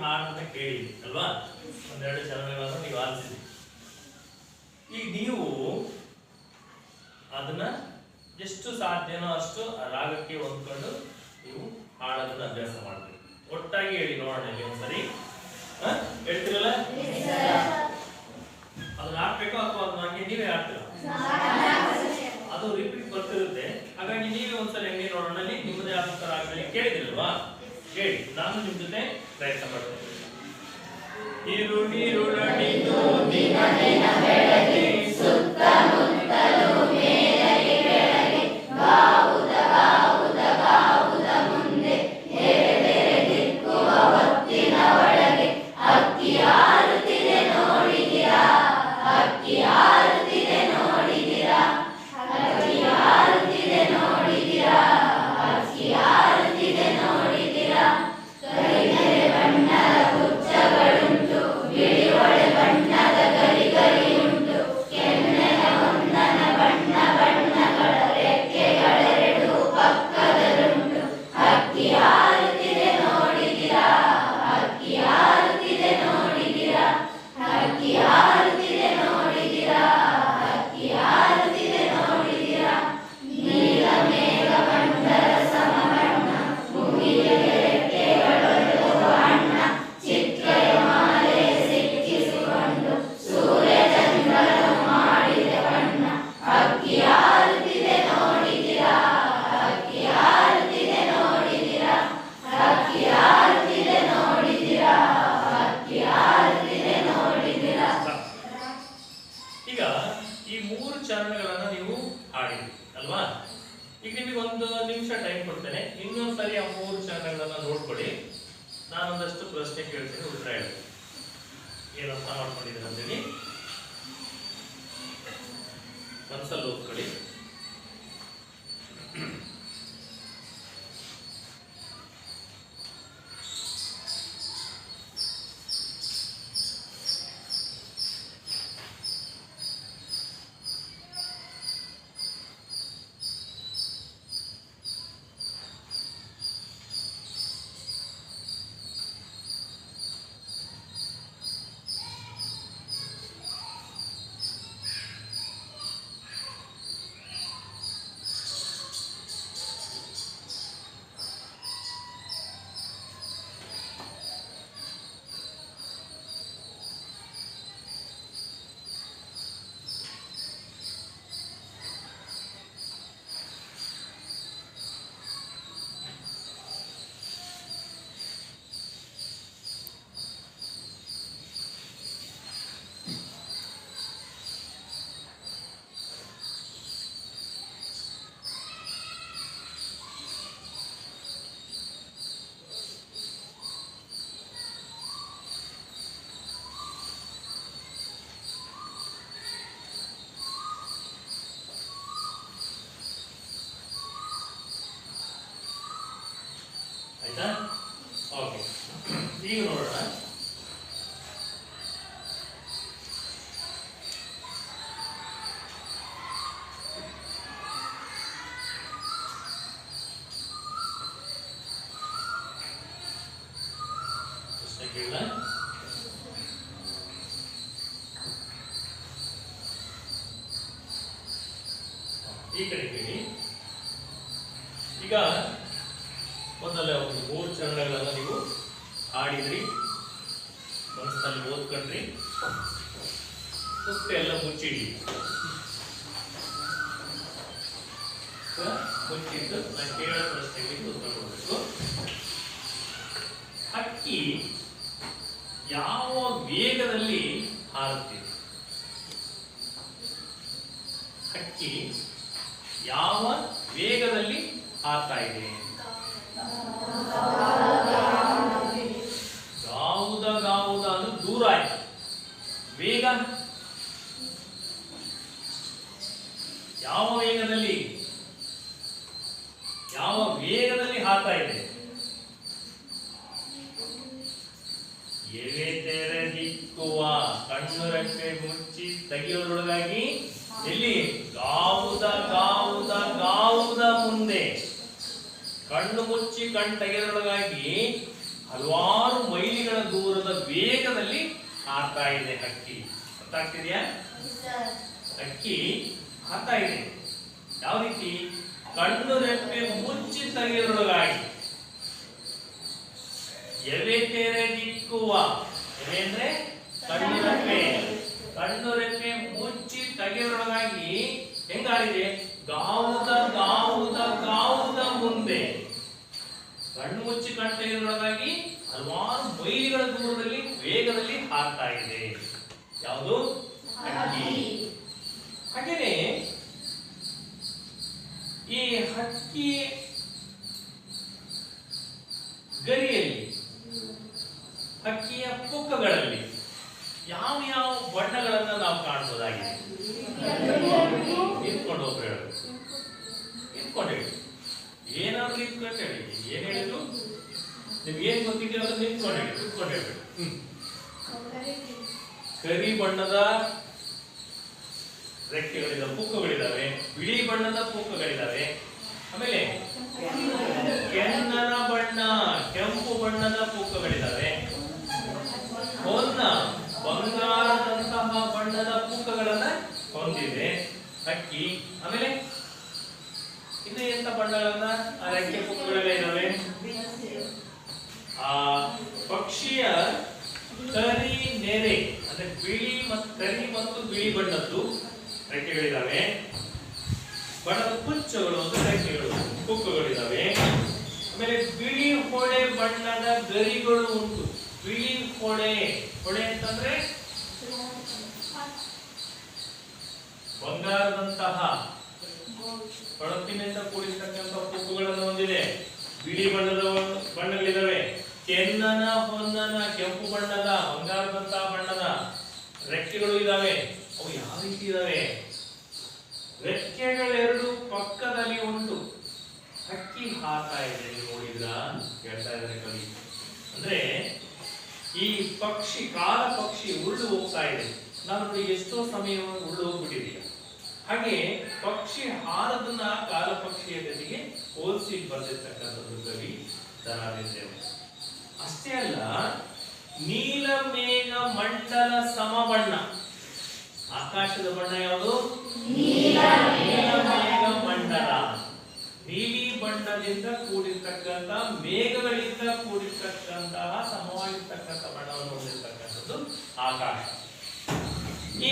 S1: ಹಾಡನ್ನ ಕೇಳಿದ್ರಿ ಅಲ್ವಾ? ಒಂದೆರಡು ಚರಣಗಳನ್ನು ನೀವು ಆಲಿಸಿದ್ರಿ. ಈಗ ನೀವು ಅದನ್ನ ಎಷ್ಟು ಸಾಧ್ಯನೋ ಅಷ್ಟು ರಾಗಕ್ಕೆ ಹೊಂದ್ಕೊಂಡು ನೀವು ಹಾಡೋದನ್ನ ಅಭ್ಯಾಸ ಮಾಡಬೇಕು. ಒಟ್ಟಾಗಿ ಹೇಳಿ ನೋಡೋಣ ಇಲ್ಲಿ ಒಂದ್ಸರಿ. ಹೇಳ್ತಿರಲ್ಲ? ಅದನ್ನ ಹಾಕ್ಬೇಕು ಅಥವಾ ಅದನ್ನ ಹಾಕಿ ನೀವೇ ಹಾಕ್ತೀರ? ಅದು ರಿಪೀಟ್ ಬರ್ತಿರುತ್ತೆ. ಹಾಗಾಗಿ ನೀವೇ ಒಂದ್ಸರಿ ಹೆಂಗೆ ನೋಡೋಣ. ನಿಮ್ಮದೇ ಆದಂತ ರಾಗದಲ್ಲಿ ಕೇಳಿದಿಲ್ವಾ? ಹೇಳಿ, ನಾನು ನಿಮ್ ಜೊತೆ ಪ್ರಯತ್ನ ಮಾಡ್ತೇನೆ. ಈರುಳಿರುಳಡಿದು ದಿನ ದಿನ ಬೆಳಗಿ ಸುತ್ತಮುತ್ತಲು ಮೇಲಗೆ ಕೆಳಗೆ ಗಾವುದ ಗಾವುದ ಗಾವುದ ಮುಂದೆ ಬೇರೆ ಬೇರೆ ದಿಕ್ಕುವ ಹೊತ್ತಿನ ಒಳಗೆ ಅಕ್ಕಿ ಹಾರುತ್ತಿದೆ ನೋಡಿದಿರಾ, ಅಕ್ಕಿ ಹಾರುತ್ತಿದೆ ನೋಡಿದಿರಾ, ಅಕ್ಕಿ ಹಾರುತ್ತಿದೆ ನೋಡಿದಿರಾ, ಅಕ್ಕಿ ಹಾರುತ್ತಿದೆ ನೋಡಿದಿರಾ. ಕರಿಗರೆ ಬಣ್ಣದ ಕುಚ್ಚಗಳುಂಟು, ಬಿಳಿ ಹೊಳೆ ಬಣ್ಣದ ಗರಿ ಗರಿ ಉಂಟು, ಕೆನ್ನೆಯ ಹೊನ್ನನ ಬಣ್ಣ ಬಣ್ಣಗಳ ರೆಕ್ಕೆಗಳೆರಡು ಪಕ್ಕದಲ್ಲುಂಟು. ಅಕ್ಕಿ ಹಾರುತ್ತಿದೆ ನೋಡಿದಿರಾ, ಅಕ್ಕಿ ಹಾರುತ್ತಿದೆ ನೋಡಿದಿರಾ, ಅಕ್ಕಿ ಹಾರುತ್ತಿದೆ ನೋಡಿದಿರಾ, ಅಕ್ಕಿ ಹಾರುತ್ತಿದೆ ನೋಡಿದಿರಾ. ನೀಲ ಮೇಘ ಬಂದರ ಸಮಬಣ್ಣ, ಮುಗಿಲಿಗೆ ರೆಕ್ಕೆಗಳೊಡೆದು ಬಣ್ಣ, ಚಿತ್ರೆಯ ಮಾಲೆ ಸಿಕ್ಕಿಸಿಕೊಂಡು ಸೂರ್ಯ ಚಂದ್ರನು ಮಾಡಿದೆ ಬಣ್ಣ. ಅಕ್ಕಿ ಹಾರುತ್ತಿದೆ ನೋಡಿದಿರಾ, ಅಕ್ಕಿ ಹಾರುತ್ತಿದೆ ನೋಡಿದಿರಾ, ಅಕ್ಕಿ ಹಾರುತ್ತಿದೆ ನೋಡಿದಿರಾ, ಅಕ್ಕಿ ಹಾರುತ್ತಿದೆ ನೋಡಿದಿರಾ. ಈಗ ಈ 3 ಚರಣಗಳನ್ನ ನೀವು ಹಾಡಿದ್ರಿ ಅಲ್ವಾ? ಈಗ ನಿಮಗೆ 1 ನಿಮಿಷ ಟೈಮ್ ಕೊಡ್ತೇನೆ. ಇನ್ನೊಂದ್ಸರಿ ಆ 3 ಚರಣಗಳನ್ನ ನೋಡ್ಕೊಳ್ಳಿ. ನಾನೊಂದಷ್ಟು ಪ್ರಶ್ನೆ ಕೇಳ್ತೇನೆ, ಉತ್ತರ ಹೇಳಿ. ಏನು ಅರ್ಥ ಮಾಡ್ಕೊಂಡಿದ್ದೀರ ಅಂತೇಳಿ ಮನಸ್ಸಲ್ಲಿ ಓದ್ಕೊಳ್ಳಿ. ಆಯ್ತಾ? ಓಕೆ, ಈಗ ನೋಡೋಣ. ಪ್ರಶ್ನೆ ಕೇಳ. ಈ ಕಡೆ ಕೇಳಿ. ಈಗ ಮೊದಲ ಒಂದು 3 ಚರಣಗಳನ್ನ ನೀವು ಹಾಡಿದ್ರಿ, ಮನಸ್ಸಲ್ಲಿ ಓದ್ಕೊಂಡ್ರಿ, ಪುಸ್ತಕ ಎಲ್ಲ ಮುಚ್ಚಿಡಿ. ಮುಚ್ಚಿಟ್ಟು ನಾನು ಕೇಳೋ ಪ್ರಶ್ನೆಗಳಿಗೆ ಉತ್ತರ ಕೊಡಬೇಕು. ಹಕ್ಕಿ ಯಾವ ವೇಗದಲ್ಲಿ ಹಾರುತ್ತಿದೆ? ಹಕ್ಕಿ ಯಾವ ವೇಗದಲ್ಲಿ ಹಾರ್ತಾ ಇದೆ? ಗಾವುದ ಗಾವುದ ಅದು ದೂರ ಆಯ್ತು. ವೇಗ ಯಾವ ವೇಗದಲ್ಲಿ, ಯಾವ ವೇಗದಲ್ಲಿ ಹಾರ್ತಾ ಇದೆ? ಎವೆ ತೆರೆದಿಕ್ಕುವ, ಕಣ್ಣು ರೆಪ್ಪೆ ಮುಚ್ಚಿ ತೆಗೆಯೋದ್ರೊಳಗಾಗಿ ಎಲ್ಲಿ? ಗಾವುದ ಗಾವುದ ಗಾವುದ ಮುಂದೆ. ಕಣ್ಣು ಮುಚ್ಚಿ ಕಣ್ಣು ತೆಗೆಯೋದ್ರೊಳಗಾಗಿ ಹಲವಾರು ಮೈಲಿಗಳ ದೂರದ ವೇಗದಲ್ಲಿ ಹಾರ್ತಾ ಇದೆ ಹಕ್ಕಿ. ಅರ್ಥ ಆಗ್ತಿದ್ಯಾ? ಹಕ್ಕಿ ಹಾರ್ತಾ ಇದೆ. ಯಾವ ರೀತಿ? ಕಣ್ಣು ರೆಪ್ಪೆ ಮುಚ್ಚಿ ತೆಗೆಯೊಳಗಾಗಿ. ಎವೆ ತೆರೆದಿಕ್ಕುವ. ಎವೆ ಅಂದ್ರೆ ಕಣ್ಣು ರೆಪ್ಪೆ. ಕಣ್ಣು ರೆಪ್ಪೆ ಮುಚ್ಚಿ ತೆಗೆಯೊಳಗಾಗಿ ಹೆಂಗಾಡಿದೆ? ಗಾವುದ ಗಾವುದ ಗಾವುದ ಮುಂದೆ. ಕಣ್ಣು ಮುಚ್ಚಿ ಕಣ್ಣು ತೆಗೆಯೊಳಗಾಗಿ ಹಲವಾರು ಮೈಲಿಗಳ ದೂರದಲ್ಲಿ ವೇಗದಲ್ಲಿ ಹಾರ್ತಾ ಇದೆ. ಯಾವುದು? ಹಕ್ಕಿ. ಹಾಗೇನೆ ಈ ಹಕ್ಕಿ ಗರಿಯಲ್ಲಿ, ಹಕ್ಕಿಯ ಪುಕ್ಕಗಳಲ್ಲಿ ಯಾವ ಯಾವ ಬಣ್ಣಗಳನ್ನ ನಾವು ಕಾಣಬಹುದಾಗಿದೆ? ನಿಂತ್ಕೊಂಡು ಒಬ್ರು ಹೇಳೋದು. ನಿಂತ್ಕೊಂಡು ಹೇಳಿ. ಏನಾದ್ರು ನಿಂತ್ಕೊಂಡು ಹೇಳಿ. ಏನ್ ಹೇಳಿದ್ರು ನಿಮ್ಗೆ ಏನ್ ಗೊತ್ತಿದೆಯೋ ಅದನ್ನ ನಿಂತ್ಕೊಂಡು ಹೇಳಿ. ನಿಂತ್ಕೊಂಡು ಹೇಳ್ಬೇಡಿ. ಕರಿ ಬಣ್ಣದ ರೆಕ್ಕೆಗಳಿದಾವೆ, ಪುಕ್ಕಗಳಿದಾವೆ. ಬಿಳಿ ಬಣ್ಣದ ಪುಕ್ಕಗಳಿದಾವೆ. ಆಮೇಲೆ ಕೆಂದನ ಬಣ್ಣ, ಕೆಂಪು ಬಣ್ಣದ ಪುಕ್ಕಗಳಿದಾವೆ. ಹೊನ್ನ ಬಂಗಾರದಂತಹ ಬಣ್ಣದ ಪುಕ್ಕಗಳನ್ನ ಹೊಂದಿದೆ ಹಕ್ಕಿ. ಆಮೇಲೆ ಇನ್ನು ಎಂತ ಬಣ್ಣಗಳನ್ನ ಆ ರೆಕ್ಕೆ ಪುಕ್ಕಗಳೆಲ್ಲ ಇದಾವೆ? ಆ ಪಕ್ಷಿಯ ಕರಿ ನೆರೆ ಅಂದ್ರೆ ಬಿಳಿ ಮತ್ತು ಕರಿ ಮತ್ತು ಬಿಳಿ ಬಣ್ಣದ್ದು ರೆಕ್ಕೆಗಳಿದಾವೆ. ಬಣ್ಣದ ಪುಚ್ಚಗಳು ಅಂದ್ರೆ ರೆಕ್ಕೆಗಳು, ಪುಕ್ಕಗಳಿದಾವೆ. ಆಮೇಲೆ ಬಿಳಿ ಹೊಳೆ ಬಣ್ಣದ ಗರಿಗಳು ಉಂಟು. ಬಿಳಿ ಹೊಳೆ, ಹೊಳೆ ಅಂತಂದ್ರೆ ಬಂಗಾರದಂತಹ ಹೊಳಪಿನಿಂದ ಕೂಡಿರ್ತಕ್ಕಂಥ ಪುಕ್ಕಗಳನ್ನು ಹೊಂದಿದೆ. ಬಿಳಿ ಬಣ್ಣದ ಬಣ್ಣಗಳಿದಾವೆ. ಕೆಂದನ, ಹೊನ್ನನ, ಕೆಂಪು ಬಣ್ಣದ, ಬಂಗಾರದಂತಹ ಬಣ್ಣದ ರೆಕ್ಕೆಗಳು ಇದಾವೆ. ಅವು ಯಾವ ರೀತಿ ಇದಾವೆ? ರೆಕ್ಕೆಗಳೆರಡು ಪಕ್ಕದಲ್ಲಿ ಉಂಟು. ಹಕ್ಕಿ ಹಾರ್ತಾ ಇದೆ. ನೀವು ನೋಡಿದ್ರ? ಹೇಳ್ತಾ ಇದ್ದಾರೆ ಕವಿ. ಅಂದ್ರೆ ಈ ಪಕ್ಷಿ, ಕಾಲ ಪಕ್ಷಿ ಉರುಳು ಹೋಗ್ತಾ ಇದೆ. ನಾನು ನೋಡಿ ಎಷ್ಟೋ ಸಮಯ ಉರುಳು ಹೋಗ್ಬಿಟ್ಟಿದೀಯ. ಹಾಗೆ ಪಕ್ಷಿ ಹಾರದನ್ನ ಕಾಲ ಪಕ್ಷಿಯ ಜೊತೆಗೆ ಹೋಲಿಸಿ ಬಂದಿರ್ತಕ್ಕಂಥದ್ದು ಕವಿ ದ.ರಾ.ಬೇಂದ್ರೆ. ಅಷ್ಟೇ ಅಲ್ಲ, ನೀಲ ಮೇಘ ಮಂಡಲ ಸಮಬಣ್ಣ. ಆಕಾಶದ ಬಣ್ಣ ಯಾವುದು? ನೀಲ ಮೇಘ ಮಂಡಲ. ನೀಲಿ ಬಣ್ಣದಿಂದ ಕೂಡಿರ್ತಕ್ಕಂಥ, ಮೇಘಗಳಿಂದ ಕೂಡಿರ್ತಕ್ಕಂತಹ ಸಮವಾಗಿರ್ತಕ್ಕಂಥ ಬಣ್ಣವನ್ನು ಹೊಂದಿರತಕ್ಕಂಥದ್ದು ಆಕಾಶ. ಈ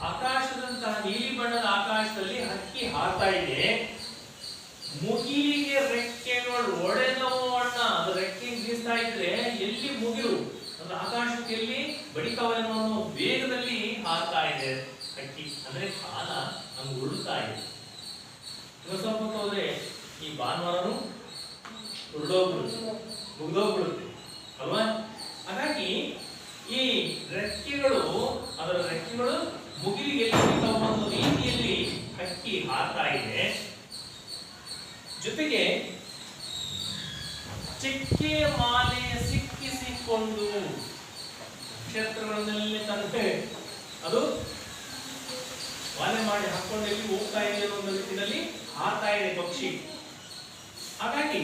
S1: ಆಕಾಶದಂತಹ ನೀಲಿ ಬಣ್ಣದ ಆಕಾಶದಲ್ಲಿ ಹಕ್ಕಿ ಹಾರ್ತಾ ಇದೆ. ಮುಗಿಲಿಗೆ ರೆಕ್ಕೆಗಳು ಒಡೆದವು ಅಣ್ಣ. ಅದು ರೆಕ್ಕೆ ಬೀಸ್ತಾ ಇದ್ರೆ ಎಲ್ಲಿ ಮುಗಿಲು ಅದು ಆಕಾಶಕ್ಕೆ ಎಲ್ಲಿ ಬಡಿತಾವನ್ನೋ ವೇಗದಲ್ಲಿ ಹಾರ್ತಾ ಇದೆ ಹಕ್ಕಿ. ಅಂದ್ರೆ ಕಾಲ ನಮ್ಗೆ ಉರುಳ್ತಾ ಇದೆ. ಸ್ವಲ್ಪ ಹೋದ್ರೆ ಈ ಭಾನುವಾರನು ಉರುಳೋಗ್ಬಿಡುತ್ತೆ, ಮುಗ್ದೋಗ್ಬಿಡುತ್ತೆ ಅಲ್ವಾ? ಹಾಗಾಗಿ ಈ ರೆಕ್ಕೆಗಳು, ಅದರ ರೆಕ್ಕೆಗಳು ಮುಗಿಲಿಗೆ ಒಂದು ರೀತಿಯಲ್ಲಿ ಹಕ್ಕಿ ಹಾರ್ತಾ ಇದೆ. ಜೊತೆಗೆ ಚಿಕ್ಕೆ ಮಾಲೆ ಸಿಕ್ಕಿಸಿಕೊಂಡು ನಕ್ಷತ್ರಗಳನ್ನೆಲ್ಲ ತಂದೆ ಅದು ಮಾಲೆ ಮಾಡಿ ಹಾಕೊಂಡು ಎಲ್ಲಿ ಹೋಗ್ತಾ ಇದೆ ಅನ್ನೋ ಒಂದು ರೀತಿಯಲ್ಲಿ ಹಾರ್ತಾ ಇದೆ ಪಕ್ಷಿ. ಹಾಗಾಗಿ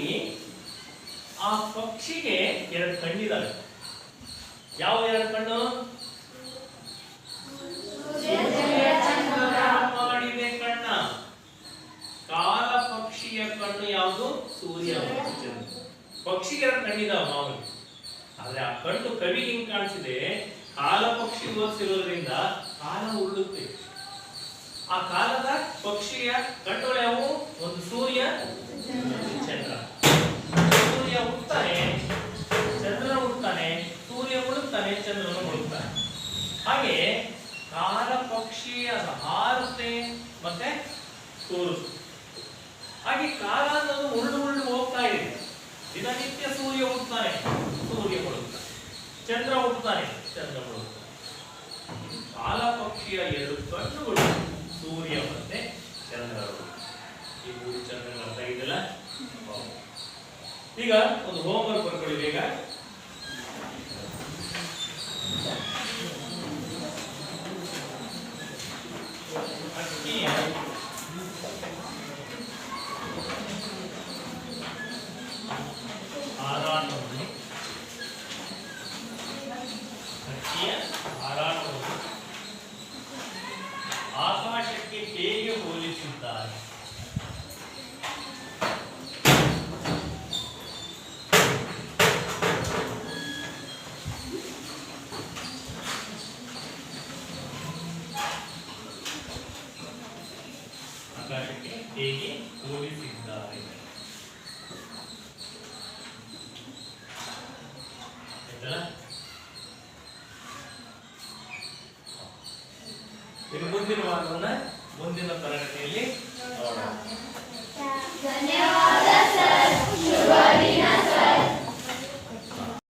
S1: ಆ ಪಕ್ಷಿಗೆ ಎರಡು ಕಣ್ಣಿದಾವೆ. ಯಾವ ಎರಡು ಕಣ್ಣು? ಮಾಡಿದೆ ಕಣ್ಣ. ಕಾಲ ಪಕ್ಷಿಯ ಕಣ್ಣು ಯಾವುದು? ಸೂರ್ಯ. ಪಕ್ಷಿಗೆ ಎರಡು ಕಣ್ಣಿದಾವ ಮಾಮೂಲಿ. ಆದ್ರೆ ಆ ಕಣ್ಣು ಕವಿ ಹಿಂಗ್ ಕಾಣಿಸಿದೆ. ಕಾಲ ಪಕ್ಷಿ ಓದಿಸಿರೋದ್ರಿಂದ ಕಾಲ ಉರುಳುತ್ತೆ. ಆ ಕಾಲದ ಪಕ್ಷಿಯ ಕಣ್ಣುಗಳು ಯಾವುವು? ಒಂದು ಸೂರ್ಯ, ಚಂದ್ರ. ಸೂರ್ಯ ಹುಟ್ಟುತ್ತಾನೆ, ಚಂದ್ರ ಹುಟ್ಟುತ್ತಾನೆ. ಸೂರ್ಯ ಮುಳುಗ್ತಾನೆ, ಚಂದ್ರನು ಮುಳುಗ್ತಾನೆ. ಹಾಗೆ ಕಾಲ ಪಕ್ಷಿಯ ಹಾರುತ್ತೆ ಮತ್ತೆ ತೋರಿಸುತ್ತೆ. ಹಾಗೆ ಕಾಲ ಅನ್ನೋದು ಉರುಳು ಹೋಗ್ತಾ ಇದೆ. ದಿನನಿತ್ಯ ಸೂರ್ಯ ಹುಟ್ಟುತ್ತಾನೆ, ಸೂರ್ಯ ಮುಳುಗ್ತಾನೆ. ಚಂದ್ರ ಹುಟ್ಟುತ್ತಾನೆ, ಚಂದ್ರ ಮುಳುಗ್ತಾನೆ. ಕಾಲ ಪಕ್ಷಿಯ ಎರಡು ಕಣ್ಣುಗಳು ಸೂರ್ಯ ಮತ್ತೆ ಚಂದ್ರರು. ಈ ಮೂರು ಚಂದ್ರಗಳ ಅರ್ಥ ಇದೆಯಲ್ಲ. ಈಗ ಒಂದು ಹೋಮ್ವರ್ಕ್ ಬರ್ಕೊಳ್ಳಿ ಬೇಗ. ಹೇಗೆ ಹೋಲಿಸಿದ್ದಾರೆ. ಆಯ್ತಲ್ಲ? ಇನ್ನು ಮುಂದಿನ ಭಾಗವನ್ನ ಮುಂದಿನ ತರಗತಿಯಲ್ಲಿ ನೋಡೋಣ.